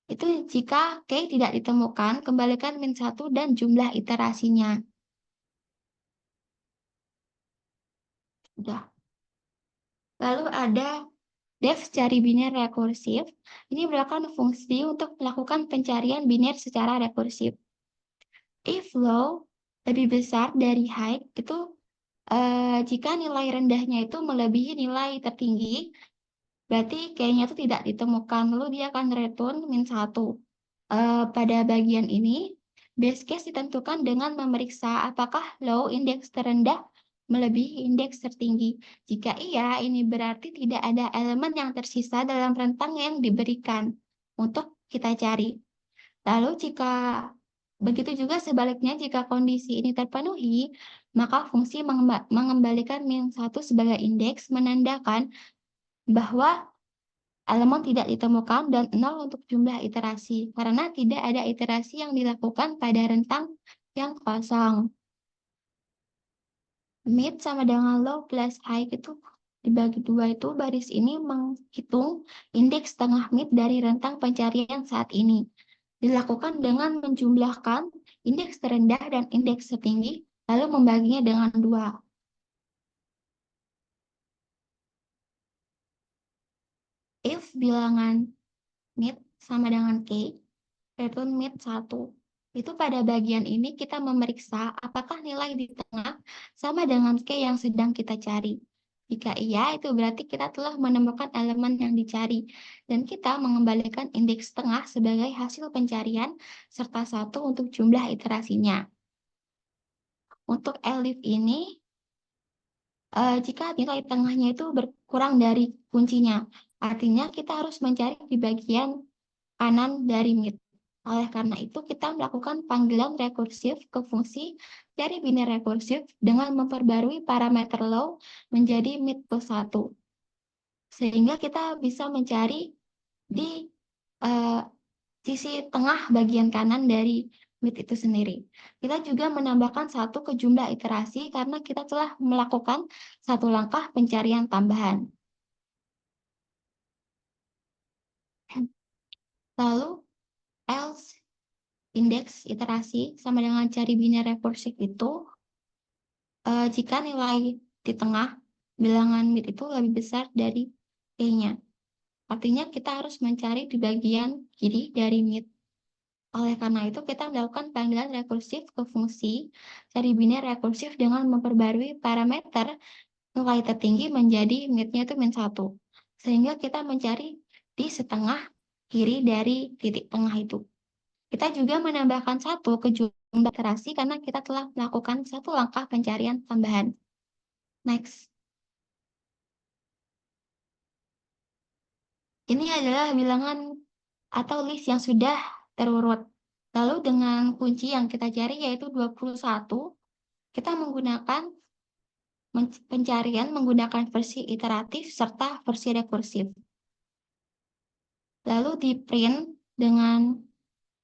Itu jika k tidak ditemukan, kembalikan min 1 dan jumlah iterasinya. Sudah. Lalu ada def cari biner rekursif. Ini merupakan fungsi untuk melakukan pencarian biner secara rekursif. If low lebih besar dari high, itu jika nilai rendahnya itu melebihi nilai tertinggi, berarti kayaknya itu tidak ditemukan. Lalu dia akan return min 1. Pada bagian ini, base case ditentukan dengan memeriksa apakah low indeks terendah melebihi indeks tertinggi. Jika iya, ini berarti tidak ada elemen yang tersisa dalam rentang yang diberikan untuk kita cari. Lalu begitu juga sebaliknya, jika kondisi ini terpenuhi, maka fungsi mengembalikan min 1 sebagai indeks menandakan bahwa elemen tidak ditemukan dan 0 untuk jumlah iterasi, karena tidak ada iterasi yang dilakukan pada rentang yang kosong. Mid sama dengan low plus high itu dibagi 2 itu baris ini menghitung indeks tengah mid dari rentang pencarian saat ini. Dilakukan dengan menjumlahkan indeks terendah dan indeks tertinggi, lalu membaginya dengan 2. If bilangan mid sama dengan K, yaitu mid 1, itu pada bagian ini kita memeriksa apakah nilai di tengah sama dengan K yang sedang kita cari. Jika iya, itu berarti kita telah menemukan elemen yang dicari, dan kita mengembalikan indeks tengah sebagai hasil pencarian, serta 1 untuk jumlah iterasinya. Untuk elif ini, jika nilai tengahnya itu berkurang dari kuncinya, artinya kita harus mencari di bagian kanan dari mid. Oleh karena itu, kita melakukan panggilan rekursif ke fungsi cari biner rekursif dengan memperbarui parameter low menjadi mid plus 1. Sehingga kita bisa mencari di sisi tengah bagian kanan dari mid itu sendiri. Kita juga menambahkan 1 ke jumlah iterasi karena kita telah melakukan 1 langkah pencarian tambahan. Lalu, else indeks iterasi sama dengan cari biner rekursif itu, jika nilai di tengah bilangan mid itu lebih besar dari K-nya. Artinya kita harus mencari di bagian kiri dari mid. Oleh karena itu, kita melakukan panggilan rekursif ke fungsi cari biner rekursif dengan memperbarui parameter nilai tertinggi menjadi mid-nya itu min 1. Sehingga kita mencari di setengah kiri dari titik tengah itu. Kita juga menambahkan 1 ke jumlah iterasi karena kita telah melakukan 1 langkah pencarian tambahan. Next. Ini adalah bilangan atau list yang sudah terurut. Lalu dengan kunci yang kita cari yaitu 21, kita menggunakan pencarian menggunakan versi iteratif serta versi rekursif. Lalu di print dengan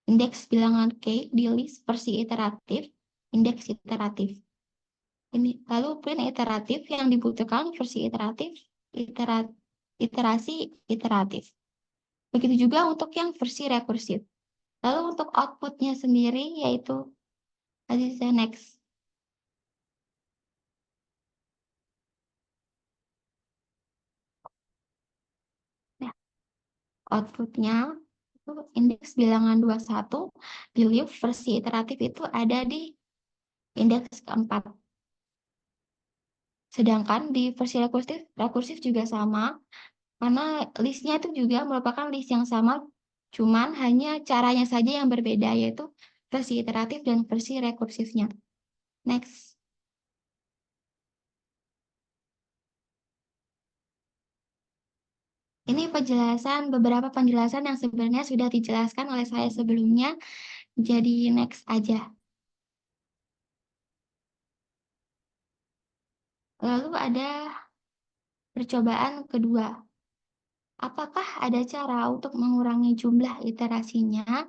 indeks bilangan K di list versi iteratif, indeks iteratif. Ini lalu print iteratif yang dibutuhkan versi iteratif, iterasi iteratif. Begitu juga untuk yang versi rekursif. Lalu untuk outputnya sendiri yaitu next. Nah, outputnya itu indeks bilangan 21 di loop versi iteratif itu ada di indeks keempat. Sedangkan di versi rekursif juga sama, karena listnya itu juga merupakan list yang sama, cuman hanya caranya saja yang berbeda, yaitu versi iteratif dan versi rekursifnya. Next. Ini beberapa penjelasan yang sebenarnya sudah dijelaskan oleh saya sebelumnya, jadi next aja. Lalu ada percobaan kedua. Apakah ada cara untuk mengurangi jumlah iterasinya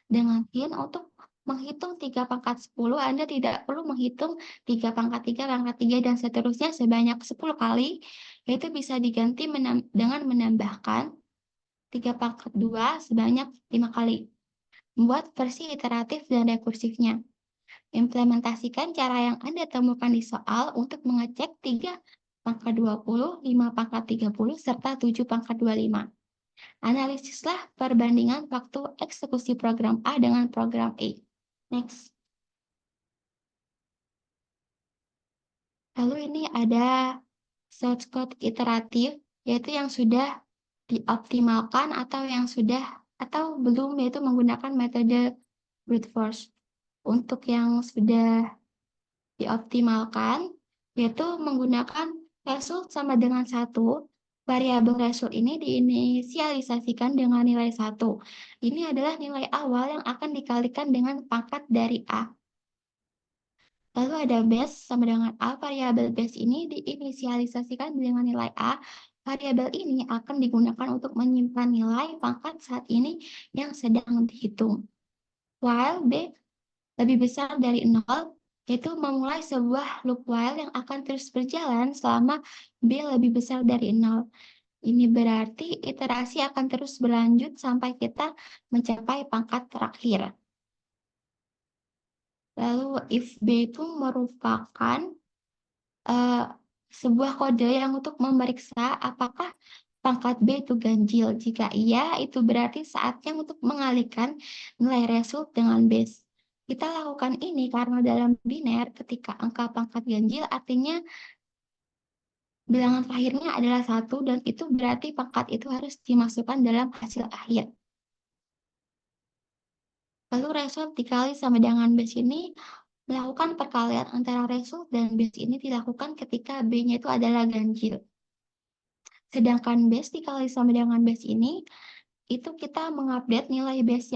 dengan hint untuk menghitung 3 pangkat 10, Anda tidak perlu menghitung 3 pangkat 3, pangkat 3, dan seterusnya sebanyak 10 kali, yaitu bisa diganti dengan menambahkan 3 pangkat 2 sebanyak 5 kali. Membuat versi iteratif dan rekursifnya. Implementasikan cara yang Anda temukan di soal untuk mengecek 3 pangkat 20, 5 pangkat 30, serta 7 pangkat 25. Analisislah perbandingan waktu eksekusi program A dengan program E. Next. Lalu ini ada source code iteratif, yaitu yang sudah dioptimalkan atau yang sudah atau belum, yaitu menggunakan metode brute force. Untuk yang sudah dioptimalkan, yaitu menggunakan result sama dengan 1. Variabel result ini diinisialisasikan dengan nilai 1. Ini adalah nilai awal yang akan dikalikan dengan pangkat dari A. Lalu ada base sama dengan A. Variabel base ini diinisialisasikan dengan nilai A. Variabel ini akan digunakan untuk menyimpan nilai pangkat saat ini yang sedang dihitung. While B lebih besar dari 0, yaitu memulai sebuah loop while yang akan terus berjalan selama B lebih besar dari 0. Ini berarti iterasi akan terus berlanjut sampai kita mencapai pangkat terakhir. Lalu if B itu merupakan sebuah kode yang untuk memeriksa apakah pangkat B itu ganjil. Jika iya, itu berarti saatnya untuk mengalihkan nilai result dengan base. Kita lakukan ini karena dalam biner ketika angka pangkat ganjil artinya bilangan terakhirnya adalah 1 dan itu berarti pangkat itu harus dimasukkan dalam hasil akhir. Lalu result dikali sama dengan base ini melakukan perkalian antara result dan base ini dilakukan ketika B-nya itu adalah ganjil. Sedangkan base dikali sama dengan base ini, itu kita mengupdate nilai base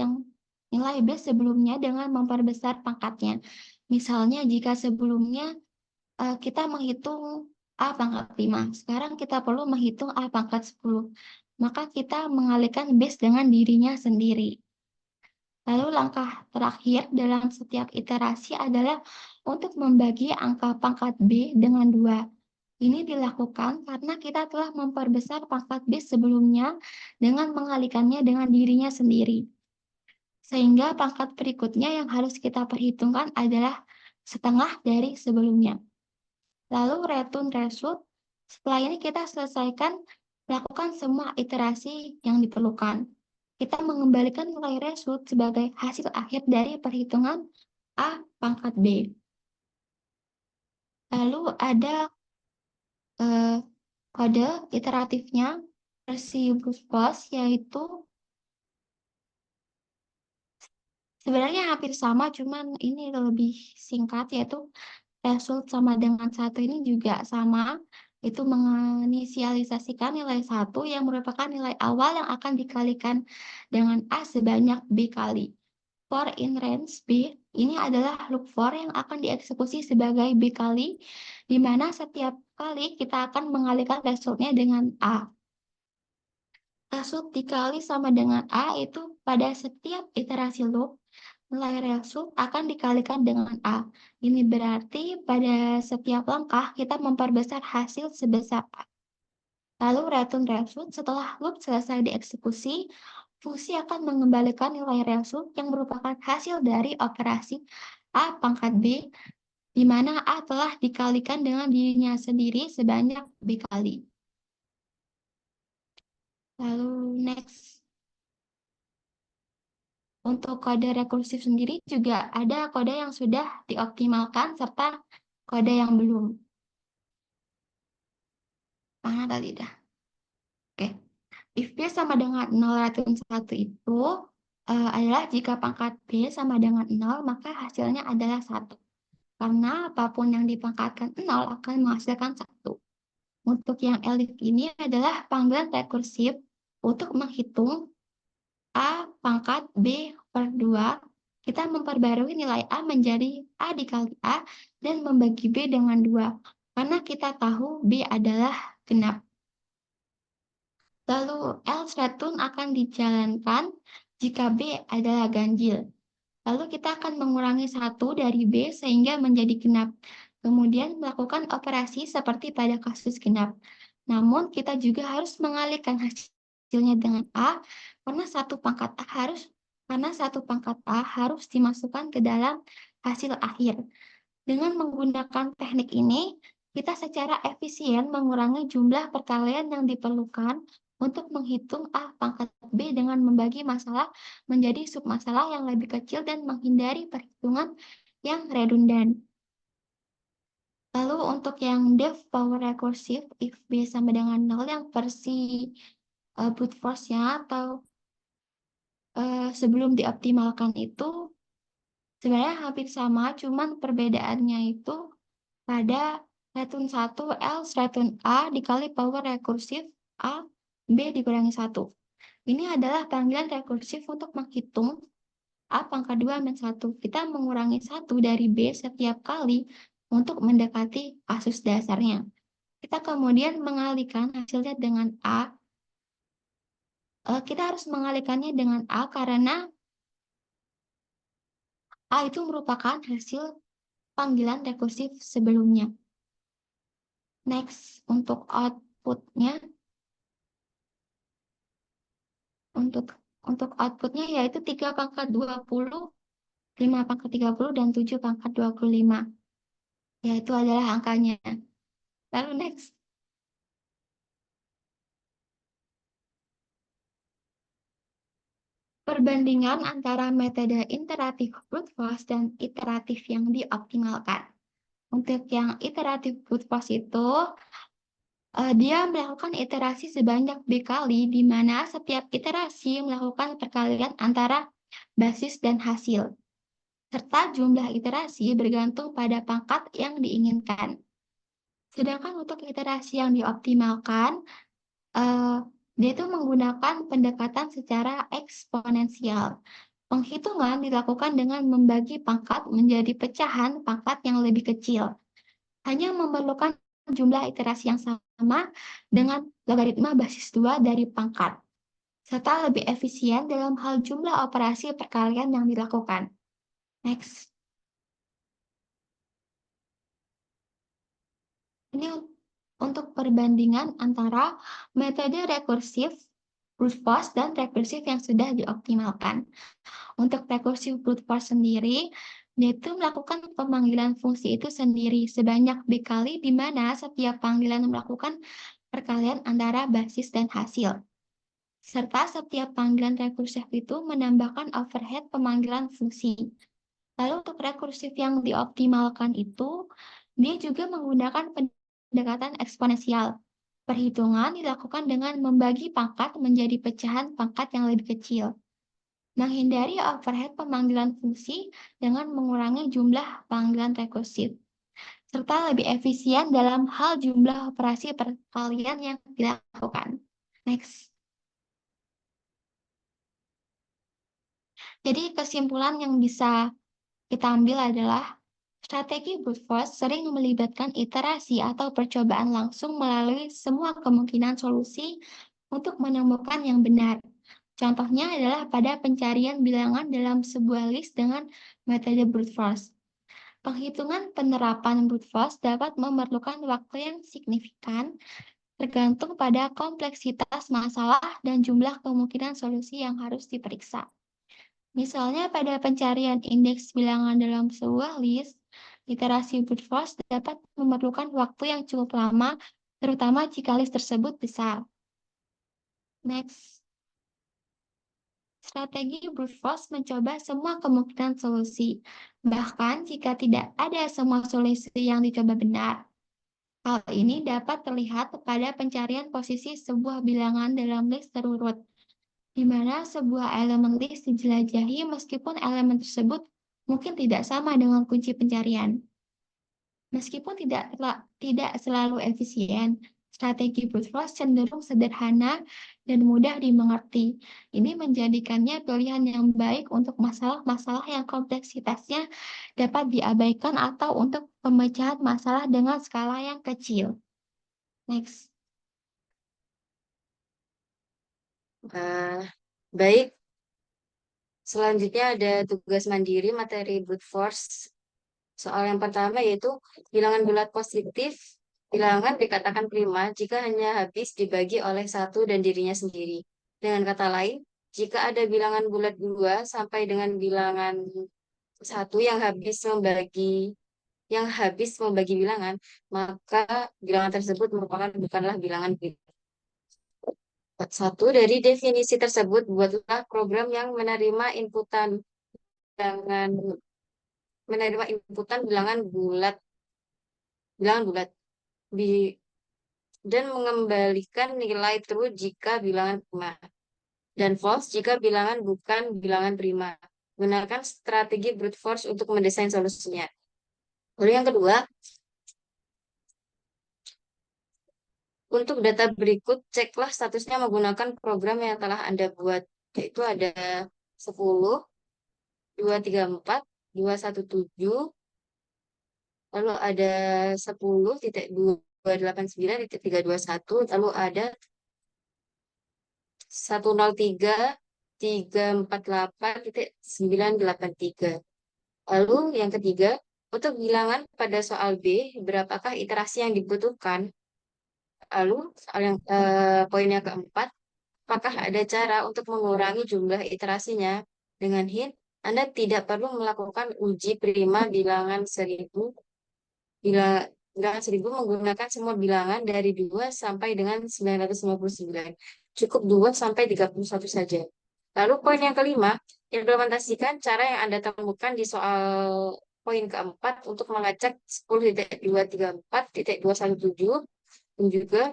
sebelumnya dengan memperbesar pangkatnya. Misalnya jika sebelumnya kita menghitung A pangkat 5, sekarang kita perlu menghitung A pangkat 10. Maka kita mengalihkan base dengan dirinya sendiri. Lalu langkah terakhir dalam setiap iterasi adalah untuk membagi angka pangkat B dengan 2. Ini dilakukan karena kita telah memperbesar pangkat B sebelumnya dengan mengalihkannya dengan dirinya sendiri. Sehingga pangkat berikutnya yang harus kita perhitungkan adalah setengah dari sebelumnya. Lalu return result, setelah ini kita selesaikan lakukan semua iterasi yang diperlukan. Kita mengembalikan nilai result sebagai hasil akhir dari perhitungan A pangkat B. Lalu ada kode iteratifnya versi brute force, yaitu sebenarnya hampir sama, cuman ini lebih singkat, yaitu result sama dengan 1 ini juga sama, itu menginisialisasikan nilai 1 yang merupakan nilai awal yang akan dikalikan dengan A sebanyak B kali. For in range B, ini adalah loop for yang akan dieksekusi sebagai B kali, di mana setiap kali kita akan mengalihkan resultnya dengan A. Result dikali sama dengan A itu pada setiap iterasi loop, nilai result akan dikalikan dengan A. Ini berarti pada setiap langkah kita memperbesar hasil sebesar A. Lalu return result setelah loop selesai dieksekusi, fungsi akan mengembalikan nilai result yang merupakan hasil dari operasi A pangkat B, di mana A telah dikalikan dengan dirinya sendiri sebanyak B kali. Lalu next. Untuk kode rekursif sendiri juga ada kode yang sudah dioptimalkan serta kode yang belum. Mana tadi dah? Oke. If B sama dengan 0 return 1 itu adalah jika pangkat B sama dengan 0, maka hasilnya adalah 1. Karena apapun yang dipangkatkan 0 akan menghasilkan 1. Untuk yang elif ini adalah panggilan rekursif untuk menghitung A pangkat B per 2, kita memperbarui nilai A menjadi A dikali A dan membagi B dengan 2, karena kita tahu B adalah genap. Lalu else return akan dijalankan jika B adalah ganjil. Lalu kita akan mengurangi 1 dari B sehingga menjadi genap. Kemudian melakukan operasi seperti pada kasus genap. Namun kita juga harus mengalihkan hasilnya dengan A karena satu pangkat A harus dimasukkan ke dalam hasil akhir. Dengan menggunakan teknik ini, kita secara efisien mengurangi jumlah perkalian yang diperlukan untuk menghitung A pangkat B dengan membagi masalah menjadi submasalah yang lebih kecil dan menghindari perhitungan yang redundan. Lalu untuk yang dev power recursive, if B sama dengan 0 yang versi brute force-nya atau sebelum dioptimalkan itu sebenarnya hampir sama, cuman perbedaannya itu pada return 1 else return A dikali power rekursif A B dikurangi 1. Ini adalah panggilan rekursif untuk menghitung A pangkat 2 min 1. Kita mengurangi 1 dari B setiap kali untuk mendekati kasus dasarnya. Kita kemudian mengalihkan hasilnya dengan A. Kita harus mengalihkannya dengan A karena A itu merupakan hasil panggilan rekursif sebelumnya. Next, untuk outputnya, untuk outputnya yaitu 3 pangkat 20, 5 pangkat 30, dan 7 pangkat 25. Yaitu adalah angkanya. Lalu next. Perbandingan antara metode iteratif brute force dan iteratif yang dioptimalkan. Untuk yang iteratif brute force itu, dia melakukan iterasi sebanyak B kali, di mana setiap iterasi melakukan perkalian antara basis dan hasil, serta jumlah iterasi bergantung pada pangkat yang diinginkan. Sedangkan untuk iterasi yang dioptimalkan, dia itu menggunakan pendekatan secara eksponensial. Penghitungan dilakukan dengan membagi pangkat menjadi pecahan pangkat yang lebih kecil. Hanya memerlukan jumlah iterasi yang sama dengan logaritma basis 2 dari pangkat, serta lebih efisien dalam hal jumlah operasi perkalian yang dilakukan. Next. Ini untuk perbandingan antara metode rekursif brute force dan rekursif yang sudah dioptimalkan. Untuk rekursif brute force sendiri, dia itu melakukan pemanggilan fungsi itu sendiri sebanyak B kali, di mana setiap panggilan melakukan perkalian antara basis dan hasil. Serta setiap panggilan rekursif itu menambahkan overhead pemanggilan fungsi. Lalu untuk rekursif yang dioptimalkan itu, dia juga menggunakan pendekatan eksponensial. Perhitungan dilakukan dengan membagi pangkat menjadi pecahan pangkat yang lebih kecil. Menghindari overhead pemanggilan fungsi dengan mengurangi jumlah panggilan rekursif, serta lebih efisien dalam hal jumlah operasi perkalian yang dilakukan. Next. Jadi kesimpulan yang bisa kita ambil adalah strategi brute force sering melibatkan iterasi atau percobaan langsung melalui semua kemungkinan solusi untuk menemukan yang benar. Contohnya adalah pada pencarian bilangan dalam sebuah list dengan metode brute force. Penghitungan penerapan brute force dapat memerlukan waktu yang signifikan, tergantung pada kompleksitas masalah dan jumlah kemungkinan solusi yang harus diperiksa. Misalnya pada pencarian indeks bilangan dalam sebuah list, iterasi brute force dapat memerlukan waktu yang cukup lama, terutama jika list tersebut besar. Next. Strategi brute force mencoba semua kemungkinan solusi, bahkan jika tidak ada semua solusi yang dicoba benar. Hal ini dapat terlihat pada pencarian posisi sebuah bilangan dalam list terurut, di mana sebuah elemen list dijelajahi meskipun elemen tersebut mungkin tidak sama dengan kunci pencarian. Meskipun tidak selalu efisien, strategi brute force cenderung sederhana dan mudah dimengerti. Ini menjadikannya pilihan yang baik untuk masalah-masalah yang kompleksitasnya dapat diabaikan atau untuk pemecahan masalah dengan skala yang kecil. Next. Baik, selanjutnya ada tugas mandiri materi brute force. Soal yang pertama yaitu bilangan bulat positif. Bilangan dikatakan prima jika hanya habis dibagi oleh satu dan dirinya sendiri. Dengan kata lain, jika ada bilangan bulat 2 sampai dengan bilangan satu yang habis membagi bilangan, maka bilangan tersebut merupakan bukanlah bilangan prima. Satu, dari definisi tersebut, buatlah program yang menerima inputan bilangan bulat dan mengembalikan nilai true jika bilangan prima dan false jika bilangan bukan bilangan prima. Gunakan strategi brute force untuk mendesain solusinya. Lalu yang kedua, untuk data berikut, ceklah statusnya menggunakan program yang telah Anda buat, yaitu ada 10. 234, 217, lalu ada 10.289.321, lalu ada 103, 348.983. Lalu yang ketiga, untuk bilangan pada soal B, berapakah iterasi yang dibutuhkan? Lalu soal yang poin yang keempat, apakah ada cara untuk mengurangi jumlah iterasinya? Dengan hint, Anda tidak perlu melakukan uji prima bilangan 1000, bilangan 1000 menggunakan semua bilangan dari 2 sampai dengan 959. Cukup 2 sampai 31 saja. Lalu poin yang kelima, implementasikan cara yang Anda temukan di soal poin keempat untuk mengecek 10.234.217 dan juga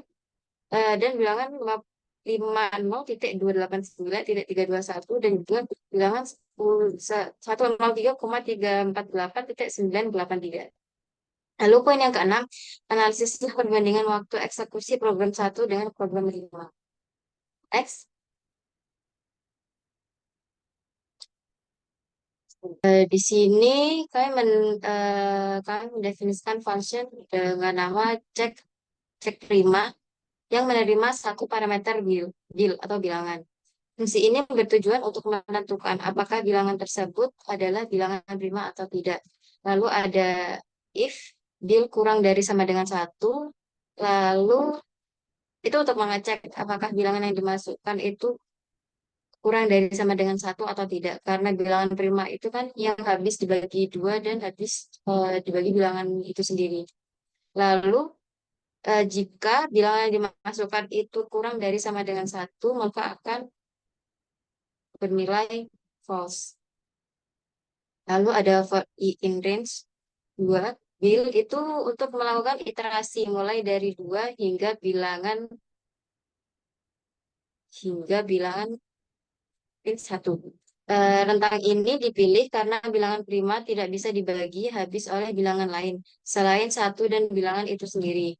dan bilangan 50.289.321 dan juga bilangan 103,348.983. Lalu poin yang keenam, analisis perbandingan waktu eksekusi program 1 dengan program 5. Next. Di sini kami mendefinisikan function dengan nama cek prima yang menerima satu parameter bil atau bilangan. Fungsi ini bertujuan untuk menentukan apakah bilangan tersebut adalah bilangan prima atau tidak. Lalu ada if bil kurang dari sama dengan 1, lalu itu untuk mengecek apakah bilangan yang dimasukkan itu kurang dari sama dengan 1 atau tidak. Karena bilangan prima itu kan yang habis dibagi 2 dan habis dibagi bilangan itu sendiri. Lalu jika bilangan yang dimasukkan itu kurang dari sama dengan 1, maka akan bernilai false. Lalu ada for i in range 2. Bil itu untuk melakukan iterasi mulai dari 2 hingga bilangan in 1. Rentang ini dipilih karena bilangan prima tidak bisa dibagi habis oleh bilangan lain selain 1 dan bilangan itu sendiri.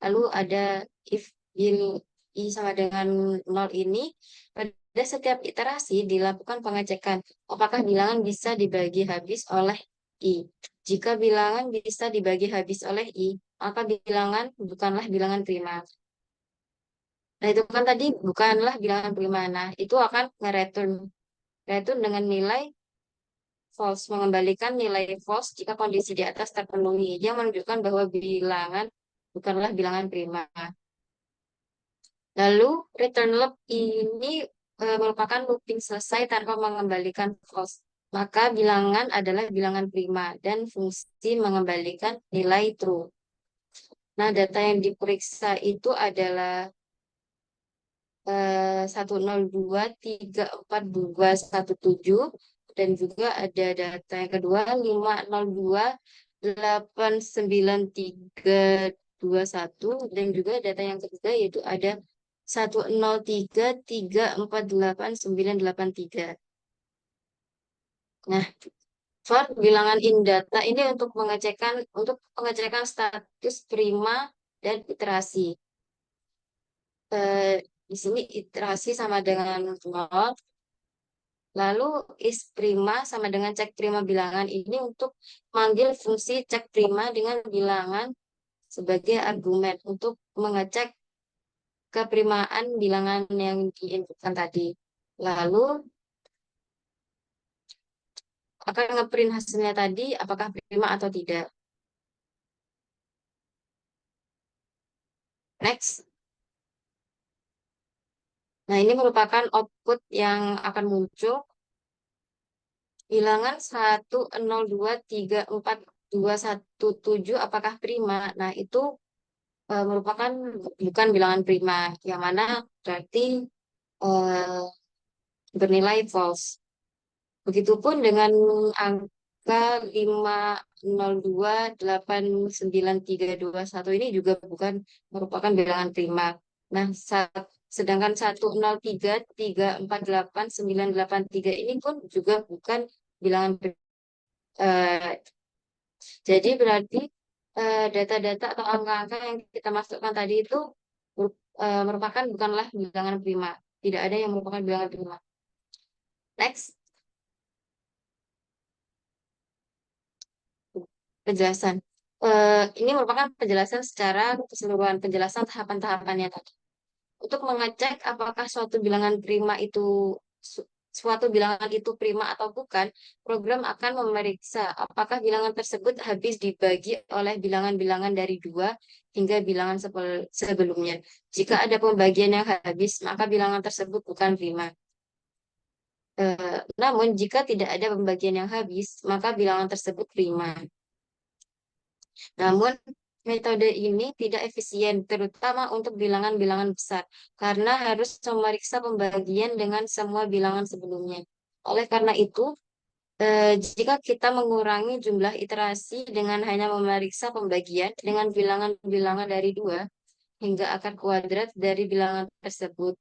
Lalu ada if bil i sama dengan 0 ini, pada setiap iterasi dilakukan pengecekan apakah bilangan bisa dibagi habis oleh i. Jika bilangan bisa dibagi habis oleh i, maka bilangan bukanlah bilangan prima. Nah, itu kan tadi bukanlah bilangan prima. Nah, itu akan return dengan nilai false, mengembalikan nilai false jika kondisi di atas terpenuhi. Dia menunjukkan bahwa bilangan bukanlah bilangan prima. Lalu return loop ini merupakan looping selesai tanpa mengembalikan false. Maka bilangan adalah bilangan prima dan fungsi mengembalikan nilai true. Nah, data yang diperiksa itu adalah 102.34217 dan juga ada data yang kedua 502.89321 dan juga data yang ketiga yaitu ada 103.348.983. Nah, for bilangan in data ini untuk pengecekan status prima dan iterasi. Di sini iterasi sama dengan 0. Lalu is prima sama dengan cek prima bilangan ini untuk manggil fungsi cek prima dengan bilangan sebagai argumen untuk mengecek keprimaan bilangan yang diinputkan tadi. Lalu akan ngeprint hasilnya tadi apakah prima atau tidak. Next. Nah, ini merupakan output yang akan muncul. Bilangan 102.34217 apakah prima? Nah, itu merupakan bukan bilangan prima, yang mana berarti eh, bernilai false. Begitupun dengan angka 502.89321 ini juga bukan merupakan bilangan prima. Nah, sedangkan 103.348.983 ini pun juga bukan bilangan prima. Jadi berarti data-data atau angka-angka yang kita masukkan tadi itu merupakan bukanlah bilangan prima. Tidak ada yang merupakan bilangan prima. Next. penjelasan. Ini merupakan penjelasan secara keseluruhan, penjelasan tahapan-tahapannya tadi. Untuk mengecek apakah suatu bilangan prima itu suatu bilangan itu prima atau bukan, program akan memeriksa apakah bilangan tersebut habis dibagi oleh bilangan-bilangan dari dua hingga bilangan sebelumnya. Jika ada pembagian yang habis, maka bilangan tersebut bukan prima. Namun, jika tidak ada pembagian yang habis, maka bilangan tersebut prima. Namun, metode ini tidak efisien, terutama untuk bilangan-bilangan besar, karena harus memeriksa pembagian dengan semua bilangan sebelumnya. Oleh karena itu, jika kita mengurangi jumlah iterasi dengan hanya memeriksa pembagian dengan bilangan-bilangan dari dua hingga akar kuadrat dari bilangan tersebut,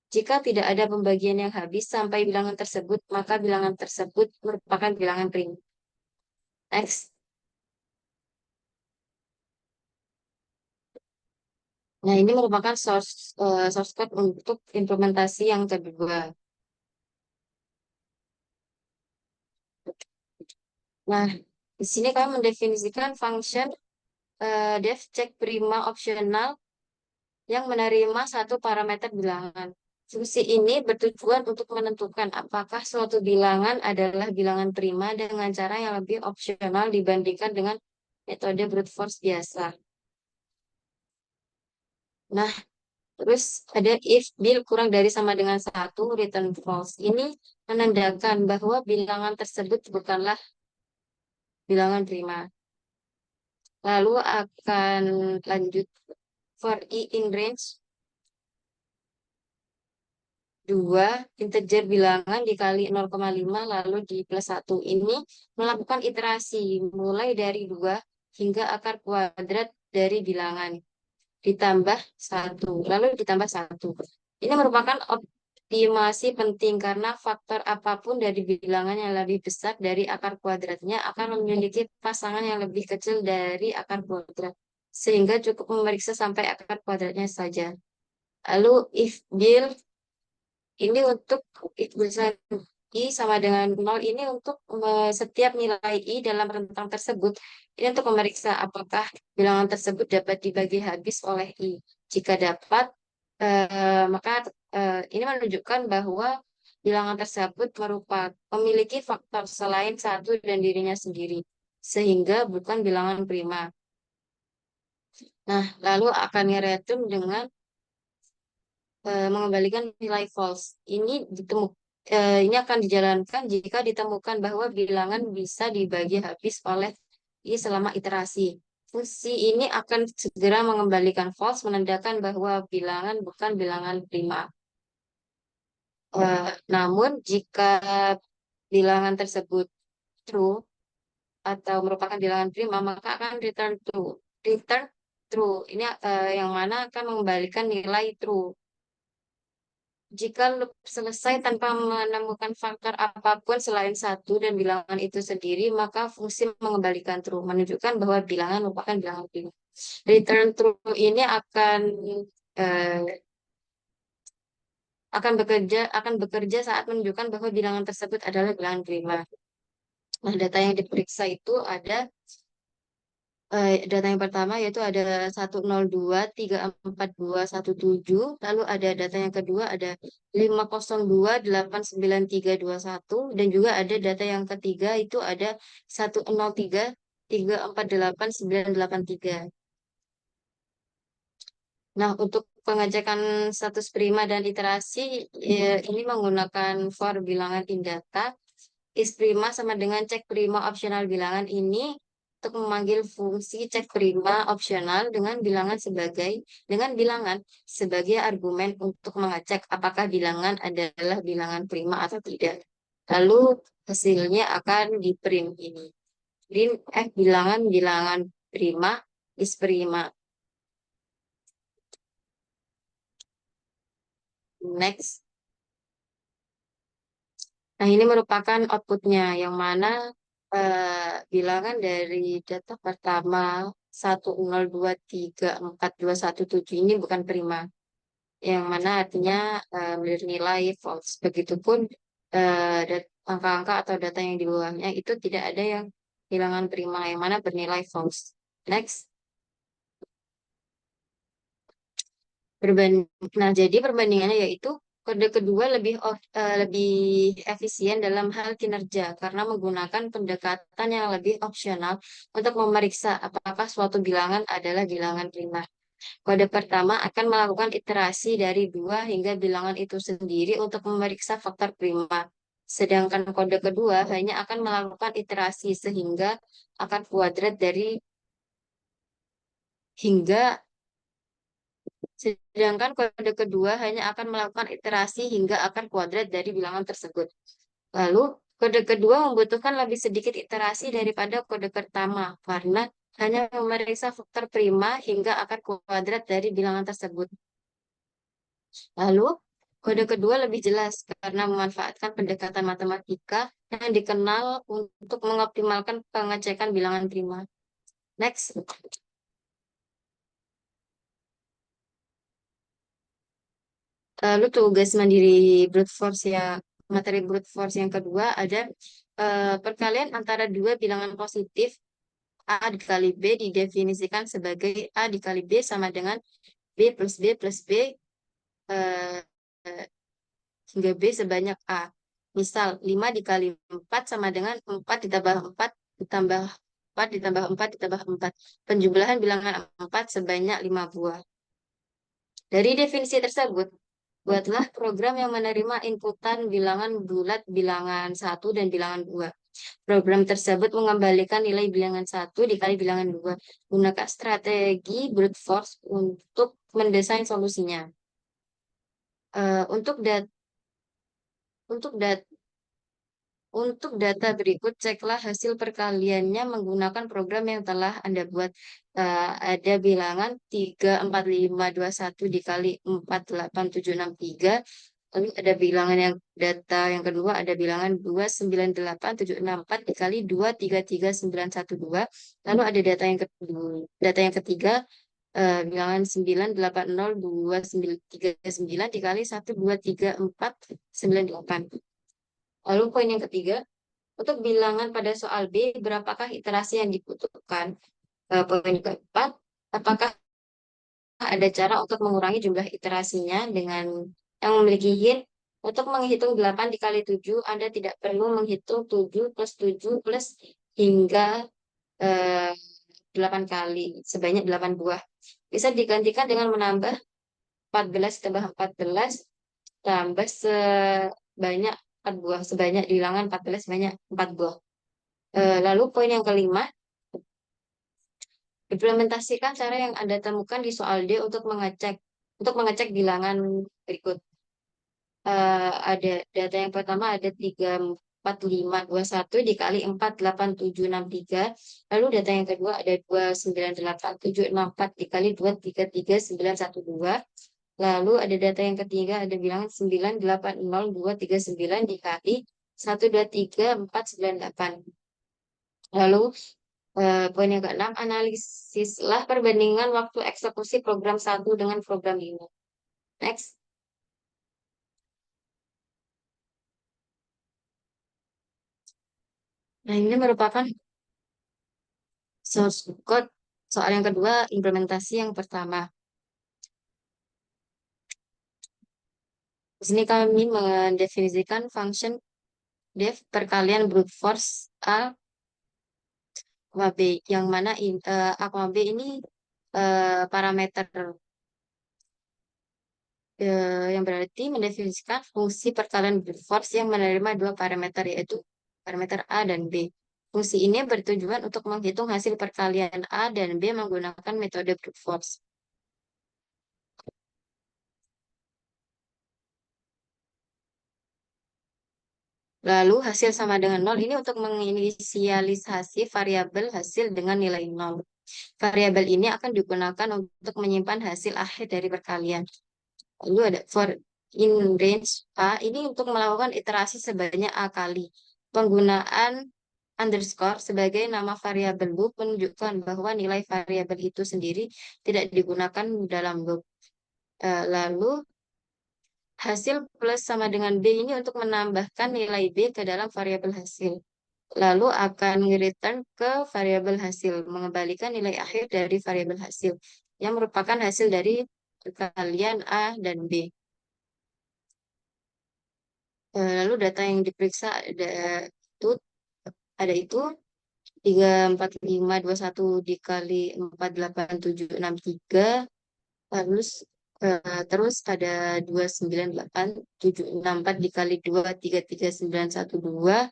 jika tidak ada pembagian yang habis sampai bilangan tersebut, maka bilangan tersebut merupakan bilangan prima. Next. Nah, ini merupakan source code untuk implementasi yang kedua. Nah, di sini kami mendefinisikan function def check prima optional yang menerima satu parameter bilangan. Fungsi ini bertujuan untuk menentukan apakah suatu bilangan adalah bilangan prima dengan cara yang lebih opsional dibandingkan dengan metode brute force biasa. Nah, terus ada if bil kurang dari sama dengan satu, return false. Ini menandakan bahwa bilangan tersebut bukanlah bilangan prima. Lalu akan lanjut for i in range 2 integer bilangan dikali 0,5 lalu di plus 1. Ini melakukan iterasi mulai dari 2 hingga akar kuadrat dari bilangan ditambah 1 lalu ditambah 1. Ini merupakan optimasi penting karena faktor apapun dari bilangan yang lebih besar dari akar kuadratnya akan memiliki pasangan yang lebih kecil dari akar kuadrat, sehingga cukup memeriksa sampai akar kuadratnya saja. Lalu if bil ini untuk tulisan I sama dengan 0 ini untuk setiap nilai I dalam rentang tersebut. Ini untuk memeriksa apakah bilangan tersebut dapat dibagi habis oleh I. Jika dapat, maka ini menunjukkan bahwa bilangan tersebut memiliki faktor selain satu dan dirinya sendiri. Sehingga bukan bilangan prima. Nah, lalu akan return dengan mengembalikan nilai false. Ini akan dijalankan jika ditemukan bahwa bilangan bisa dibagi habis oleh I selama iterasi. Fungsi ini akan segera mengembalikan false, menandakan bahwa bilangan bukan bilangan prima. Namun jika bilangan tersebut true atau merupakan bilangan prima, maka akan return true. Return true. Ini yang mana akan mengembalikan nilai true. Jika loop selesai tanpa menemukan faktor apapun selain satu dan bilangan itu sendiri, maka fungsi mengembalikan true, menunjukkan bahwa bilangan merupakan bilangan prima. Return true ini eh, akan bekerja saat menunjukkan bahwa bilangan tersebut adalah bilangan prima. Nah, data yang diperiksa itu ada data yang pertama yaitu ada 102.34217, lalu ada data yang kedua ada 502.89321, dan juga ada data yang ketiga itu ada 103.348.983. Nah, untuk pengecekan status prima dan iterasi ini menggunakan for bilangan in data. Is prima sama dengan cek prima opsional bilangan ini untuk memanggil fungsi cek prima opsional dengan bilangan sebagai argumen untuk mengecek apakah bilangan adalah bilangan prima atau tidak. Lalu hasilnya akan di print ini. Print bilangan prima is prima. Next. Nah, ini merupakan outputnya, yang mana bilangan dari data pertama 102342117 ini bukan prima, yang mana artinya bernilai false. Begitupun angka-angka atau data yang di bawahnya itu tidak ada yang bilangan prima yang mana bernilai false. Next. Nah, jadi perbandingannya yaitu kode kedua lebih efisien dalam hal kinerja karena menggunakan pendekatan yang lebih opsional untuk memeriksa apakah suatu bilangan adalah bilangan prima. Kode pertama akan melakukan iterasi dari 2 hingga bilangan itu sendiri untuk memeriksa faktor prima. Sedangkan kode kedua hanya akan melakukan iterasi sehingga akar kuadrat dari hingga Sedangkan kode kedua hanya akan melakukan iterasi hingga akar kuadrat dari bilangan tersebut. Lalu, kode kedua membutuhkan lebih sedikit iterasi daripada kode pertama karena hanya memeriksa faktor prima hingga akar kuadrat dari bilangan tersebut. Lalu, kode kedua lebih jelas karena memanfaatkan pendekatan matematika yang dikenal untuk mengoptimalkan pengecekan bilangan prima. Next. Lalu tugas mandiri brute force materi brute force yang kedua ada perkalian antara dua bilangan positif A dikali B didefinisikan sebagai A dikali B sama dengan B plus B plus B eh, eh, hingga B sebanyak A. Misal 5 dikali 4 sama dengan 4 ditambah 4 ditambah 4 ditambah 4 ditambah 4. Penjumlahan bilangan 4 sebanyak 5 buah. Dari definisi tersebut, buatlah program yang menerima inputan bilangan bulat bilangan 1 dan bilangan 2. Program tersebut mengembalikan nilai bilangan 1 dikali bilangan 2. Gunakan strategi brute force untuk mendesain solusinya. Eh, untuk dat untuk dat Untuk data berikut, ceklah hasil perkaliannya menggunakan program yang telah Anda buat. Ada bilangan 34521 dikali 48763. Lalu ada bilangan data yang kedua, ada bilangan 298764 dikali 233912. Lalu ada data yang ketiga, bilangan 9802939 dikali 1234498. Lalu poin yang ketiga, untuk bilangan pada soal B, berapakah iterasi yang dibutuhkan? Poin yang keempat, apakah ada cara untuk mengurangi jumlah iterasinya dengan yang memiliki hint? Untuk menghitung 8 dikali 7, Anda tidak perlu menghitung 7 plus 7 plus hingga eh, 8 kali, sebanyak 8 buah. Bisa digantikan dengan menambah 14 tambah 14 tambah sebanyak 4 buah. Sebanyak di bilangan 14 sebanyak 4 buah. Lalu poin yang kelima, implementasikan cara yang Anda temukan di soal D untuk mengecek bilangan berikut. Ada data yang pertama ada 34521 dikali 48763. Lalu data yang kedua ada 298764 dikali 233912. Lalu ada data yang ketiga ada bilangan 9800239 dikali 123498. Lalu poin yang keenam, analisislah perbandingan waktu eksekusi program 1 dengan program 5. Next. Nah, ini merupakan source code soal yang kedua, implementasi yang pertama. Di sini kami mendefinisikan function def perkalian brute force A, B, yang mana A, B ini parameter yang berarti mendefinisikan fungsi perkalian brute force yang menerima dua parameter yaitu parameter A dan B. Fungsi ini bertujuan untuk menghitung hasil perkalian A dan B menggunakan metode brute force. Lalu hasil sama dengan 0 ini untuk menginisialisasi variabel hasil dengan nilai 0. Variabel ini akan digunakan untuk menyimpan hasil akhir dari perkalian. Lalu ada for in range A, ini untuk melakukan iterasi sebanyak A kali. Penggunaan underscore sebagai nama variabel loop menunjukkan bahwa nilai variabel itu sendiri tidak digunakan dalam loop. Lalu hasil plus sama dengan B ini untuk menambahkan nilai B ke dalam variabel hasil. lalu akan return ke variabel hasil, mengembalikan nilai akhir dari variabel hasil yang merupakan hasil dari perkalian A dan B. Lalu data yang diperiksa itu ada itu 34521 dikali 48763, terus terus ada 298,764 dikali 233,912,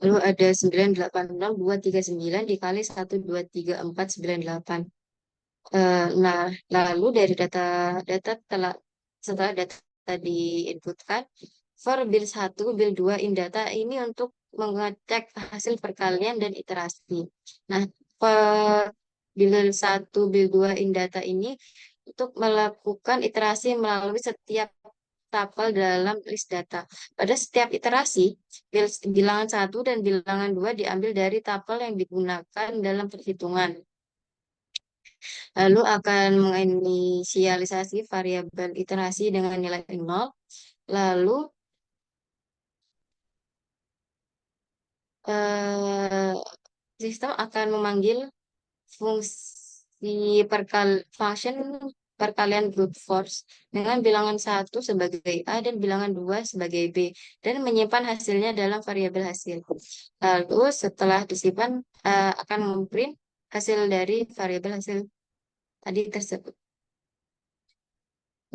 lalu ada 986,239 dikali 123,498. Nah, lalu dari data setelah data diinputkan, for bill 1, bill 2, in data ini untuk mengecek hasil perkalian dan iterasi. Nah, for bill 1, bill 2, in data ini untuk melakukan iterasi melalui setiap tapel dalam list data. Pada setiap iterasi, bilangan 1 dan bilangan 2 diambil dari tapel yang digunakan dalam perhitungan. Lalu akan menginisialisasi variabel iterasi dengan nilai 0. Lalu eh, sistem akan memanggil fungsi function perkalian brute force dengan bilangan 1 sebagai A dan bilangan 2 sebagai B, dan menyimpan hasilnya dalam variabel hasil. Lalu setelah disimpan akan memprint hasil dari variabel hasil tadi tersebut.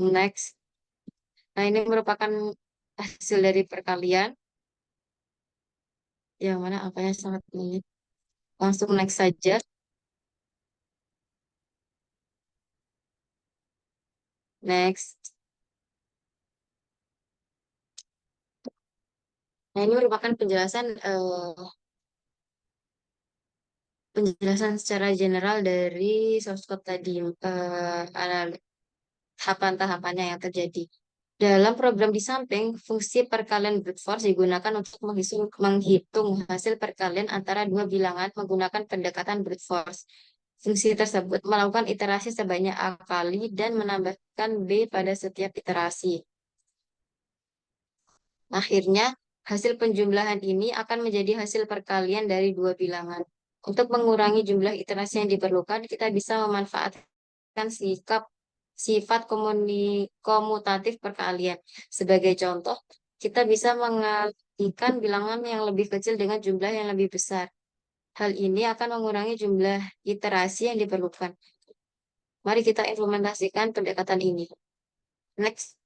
Next. Nah, ini merupakan hasil dari perkalian, yang mana angkanya sangat tinggi. Langsung next saja. Next. Nah, ini merupakan penjelasan secara general dari source code tadi, tahapan-tahapannya yang terjadi. Dalam program di samping, fungsi perkalian brute force digunakan untuk menghitung hasil perkalian antara dua bilangan menggunakan pendekatan brute force. Fungsi tersebut melakukan iterasi sebanyak A kali dan menambahkan B pada setiap iterasi. Akhirnya, hasil penjumlahan ini akan menjadi hasil perkalian dari dua bilangan. Untuk mengurangi jumlah iterasi yang diperlukan, kita bisa memanfaatkan sifat komutatif perkalian. Sebagai contoh, kita bisa mengalihkan bilangan yang lebih kecil dengan jumlah yang lebih besar. Hal ini akan mengurangi jumlah iterasi yang diperlukan. Mari kita implementasikan pendekatan ini. Next.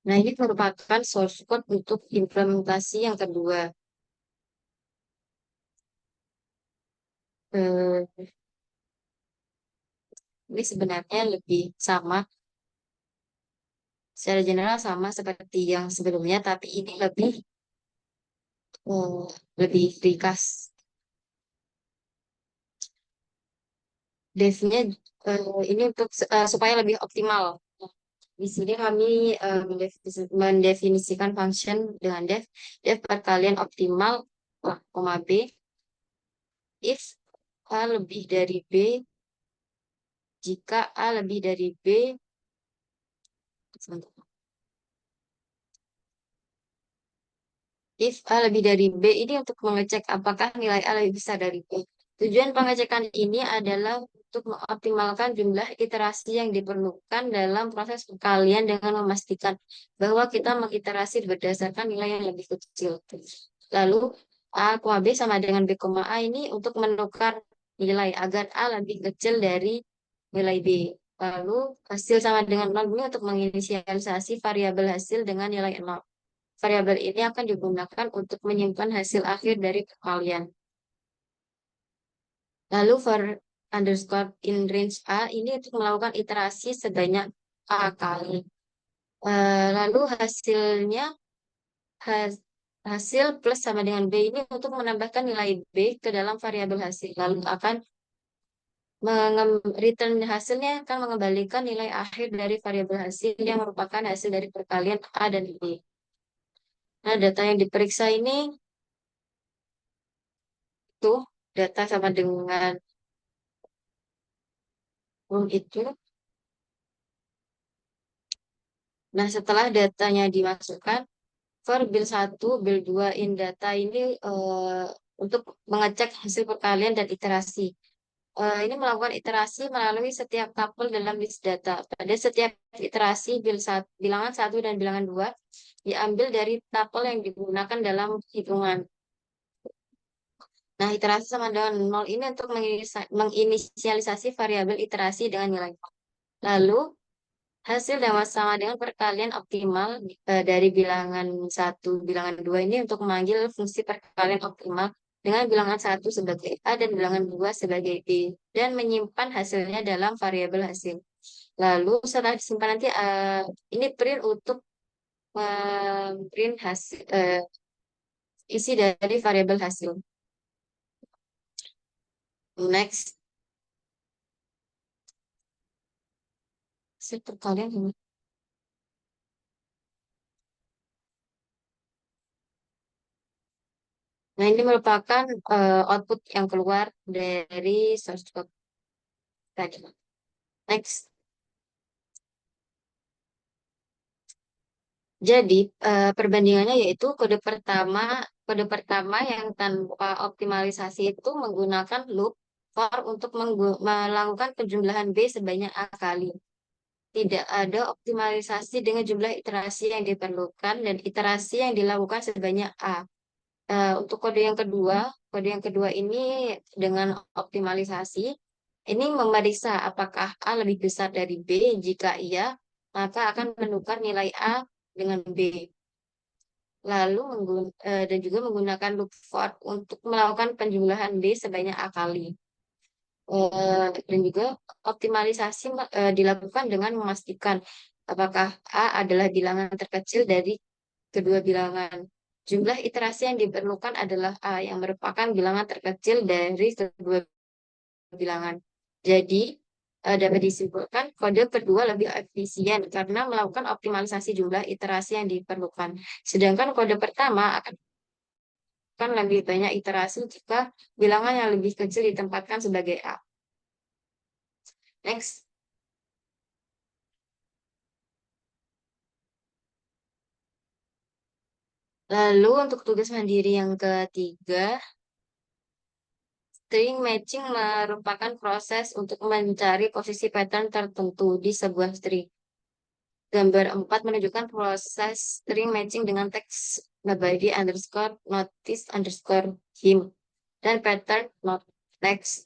Nah, ini merupakan source code untuk implementasi yang kedua. Eh, ini sebenarnya lebih sama, secara general sama seperti yang sebelumnya, tapi ini lebih ringkas. Devnya ini untuk supaya lebih optimal. Di sini kami mendefinisikan function dengan def perkalian optimal A, B, if A lebih dari B, jika A lebih dari B, sebentar. If A lebih dari B ini untuk mengecek apakah nilai A lebih besar dari B. Tujuan pengecekan ini adalah untuk mengoptimalkan jumlah iterasi yang diperlukan dalam proses perkalian dengan memastikan bahwa kita mengiterasi berdasarkan nilai yang lebih kecil. Lalu A, B sama dengan B, A ini untuk menukar nilai agar A lebih kecil dari nilai B. Lalu hasil sama dengan 0 ini untuk menginisialisasi variabel hasil dengan nilai 0. Variabel ini akan digunakan untuk menyimpan hasil akhir dari perkalian. Lalu for underscore in range A ini untuk melakukan iterasi sebanyak A kali. Lalu hasil plus sama dengan B ini untuk menambahkan nilai B ke dalam variabel hasil. Lalu akan return hasilnya akan mengembalikan nilai akhir dari variabel hasil yang merupakan hasil dari perkalian A dan B. Nah, data yang diperiksa ini tuh data sama dengan itu Nah, setelah datanya dimasukkan, for bill 1, bill 2 in data ini untuk mengecek hasil perkalian dan iterasi. Ini melakukan iterasi melalui setiap tuple dalam list data. Pada setiap iterasi bilangan 1 dan bilangan 2 diambil dari tuple yang digunakan dalam hitungan. Nah, iterasi sama dengan 0 ini untuk menginisialisasi variabel iterasi dengan nilai 0. Lalu, hasil sama dengan perkalian optimal dari bilangan 1, bilangan 2 ini untuk memanggil fungsi perkalian optimal dengan bilangan 1 sebagai A dan bilangan 2 sebagai B, dan menyimpan hasilnya dalam variabel hasil. Lalu setelah disimpan nanti ini print untuk print hasil, isi dari variabel hasil. Next, hasil perkalian ini. Nah, ini merupakan output yang keluar dari source code tadi. Next. Jadi, perbandingannya yaitu kode pertama yang tanpa optimalisasi itu menggunakan loop for untuk melakukan penjumlahan B sebanyak A kali. Tidak ada optimalisasi dengan jumlah iterasi yang diperlukan dan iterasi yang dilakukan sebanyak A. Untuk kode yang kedua ini dengan optimalisasi, ini memeriksa apakah A lebih besar dari B. Jika iya, maka akan menukar nilai A dengan B. Lalu dan juga menggunakan loop for untuk melakukan penjumlahan B sebanyak A kali. Dan juga optimalisasi dilakukan dengan memastikan apakah A adalah bilangan terkecil dari kedua bilangan. Jumlah iterasi yang diperlukan adalah A yang merupakan bilangan terkecil dari kedua bilangan. Jadi, dapat disimpulkan kode kedua lebih efisien karena melakukan optimalisasi jumlah iterasi yang diperlukan. Sedangkan kode pertama akan lebih banyak iterasi jika bilangan yang lebih kecil ditempatkan sebagai A. Next. Lalu untuk tugas mandiri yang ketiga, string matching merupakan proses untuk mencari posisi pattern tertentu di sebuah string. Gambar 4 menunjukkan proses string matching dengan teks nobody underscore notice underscore him dan pattern not text.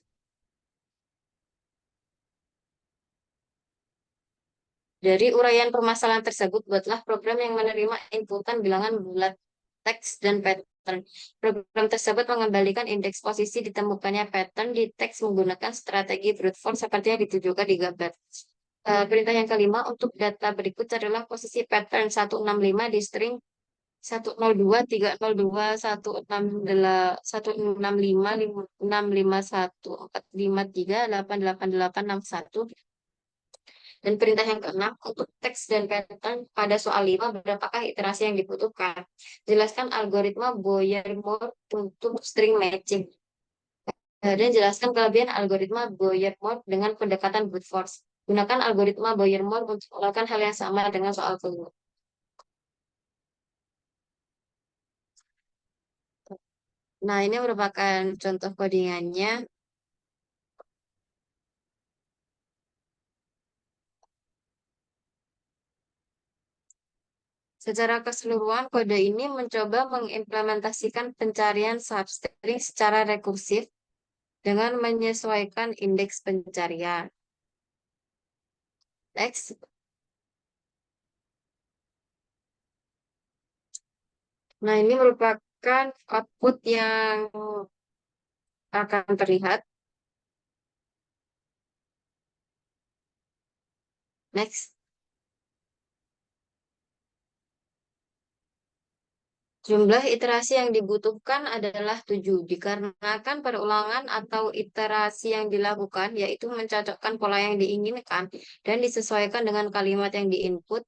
Dari uraian permasalahan tersebut, buatlah program yang menerima inputan bilangan bulat teks dan pattern. Program tersebut mengembalikan indeks posisi ditemukannya pattern di teks menggunakan strategi brute force seperti yang ditujukan di gambar. Perintah yang kelima, untuk data berikut carilah posisi pattern 165 di string 102, 302, 165, 651, 453, 888, 61. Dan perintah yang keenam, untuk teks dan pattern pada soal 5, berapakah iterasi yang dibutuhkan? Jelaskan algoritma Boyer-Moore untuk string matching. Dan jelaskan kelebihan algoritma Boyer-Moore dengan pendekatan brute force. Gunakan algoritma Boyer-Moore untuk melakukan hal yang sama dengan soal kelima. Nah, ini merupakan contoh codingannya. Secara keseluruhan, kode ini mencoba mengimplementasikan pencarian substring secara rekursif dengan menyesuaikan indeks pencarian. Next. Nah, ini merupakan output yang akan terlihat. Next. Jumlah iterasi yang dibutuhkan adalah 7, dikarenakan perulangan atau iterasi yang dilakukan, yaitu mencocokkan pola yang diinginkan dan disesuaikan dengan kalimat yang diinput.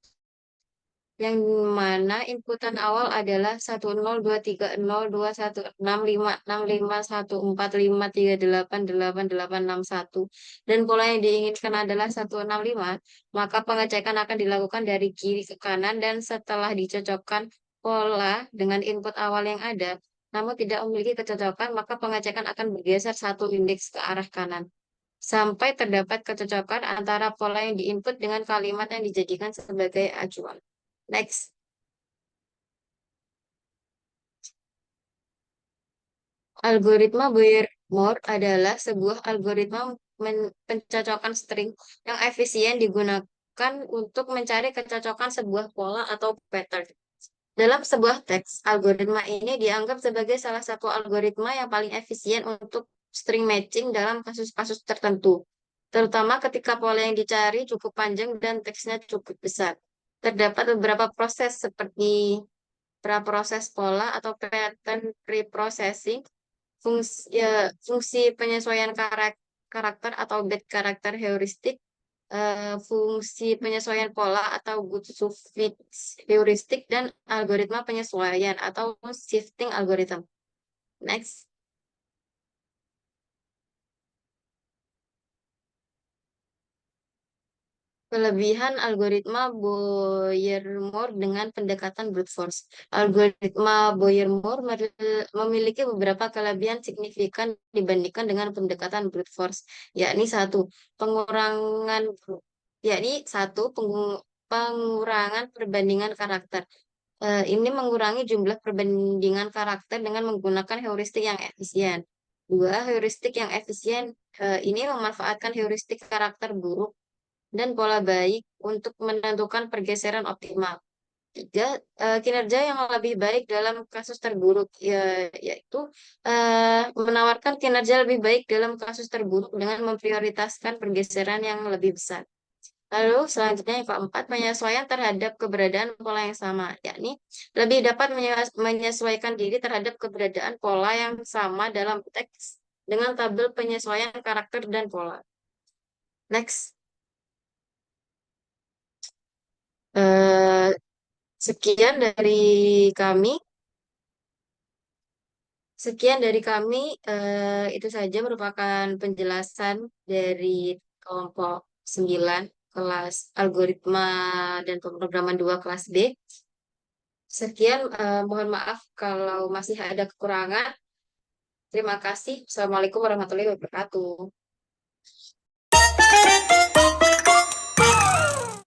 yang mana inputan awal adalah 10, 2, 3, 0, 2, 1, 6, 5, 6, 5, 1, 4, 5, 3, 8, 8, 8, 8, 6, 1. Dan pola yang diinginkan adalah 1, 6, 5. Maka pengecekan akan dilakukan dari kiri ke kanan dan setelah dicocokkan pola dengan input awal yang ada, namun tidak memiliki kecocokan, maka pengecekan akan bergeser satu indeks ke arah kanan sampai terdapat kecocokan antara pola yang diinput dengan kalimat yang dijadikan sebagai acuan. Next. Algoritma Boyer-Moore adalah sebuah algoritma pencocokan string yang efisien digunakan untuk mencari kecocokan sebuah pola atau pattern. Dalam sebuah teks, algoritma ini dianggap sebagai salah satu algoritma yang paling efisien untuk string matching dalam kasus-kasus tertentu, terutama ketika pola yang dicari cukup panjang dan teksnya cukup besar. Terdapat beberapa proses seperti praproses pola atau pattern preprocessing, fungsi penyesuaian karakter atau bad character heuristic, fungsi penyesuaian pola atau good suffix heuristic, dan algoritma penyesuaian atau shifting algorithm. Next. Kelebihan algoritma Boyer-Moore dengan pendekatan brute force. Algoritma Boyer-Moore memiliki beberapa kelebihan signifikan dibandingkan dengan pendekatan brute force, yakni pengurangan pengurangan perbandingan karakter. Ini mengurangi jumlah perbandingan karakter dengan menggunakan heuristik yang efisien. Dua, heuristik yang efisien ini memanfaatkan heuristik karakter buruk dan pola baik untuk menentukan pergeseran optimal. Tiga, kinerja yang lebih baik dalam kasus terburuk, yaitu menawarkan kinerja lebih baik dalam kasus terburuk dengan memprioritaskan pergeseran yang lebih besar. Lalu selanjutnya yang keempat, penyesuaian terhadap keberadaan pola yang sama, yakni lebih dapat menyesuaikan diri terhadap keberadaan pola yang sama dalam teks dengan tabel penyesuaian karakter dan pola. Next. Eh, sekian dari kami. Sekian dari kami. Itu saja merupakan penjelasan dari kelompok 9 kelas algoritma dan pemrograman 2 kelas B. Sekian, mohon maaf kalau masih ada kekurangan. Terima kasih. Assalamualaikum warahmatullahi wabarakatuh.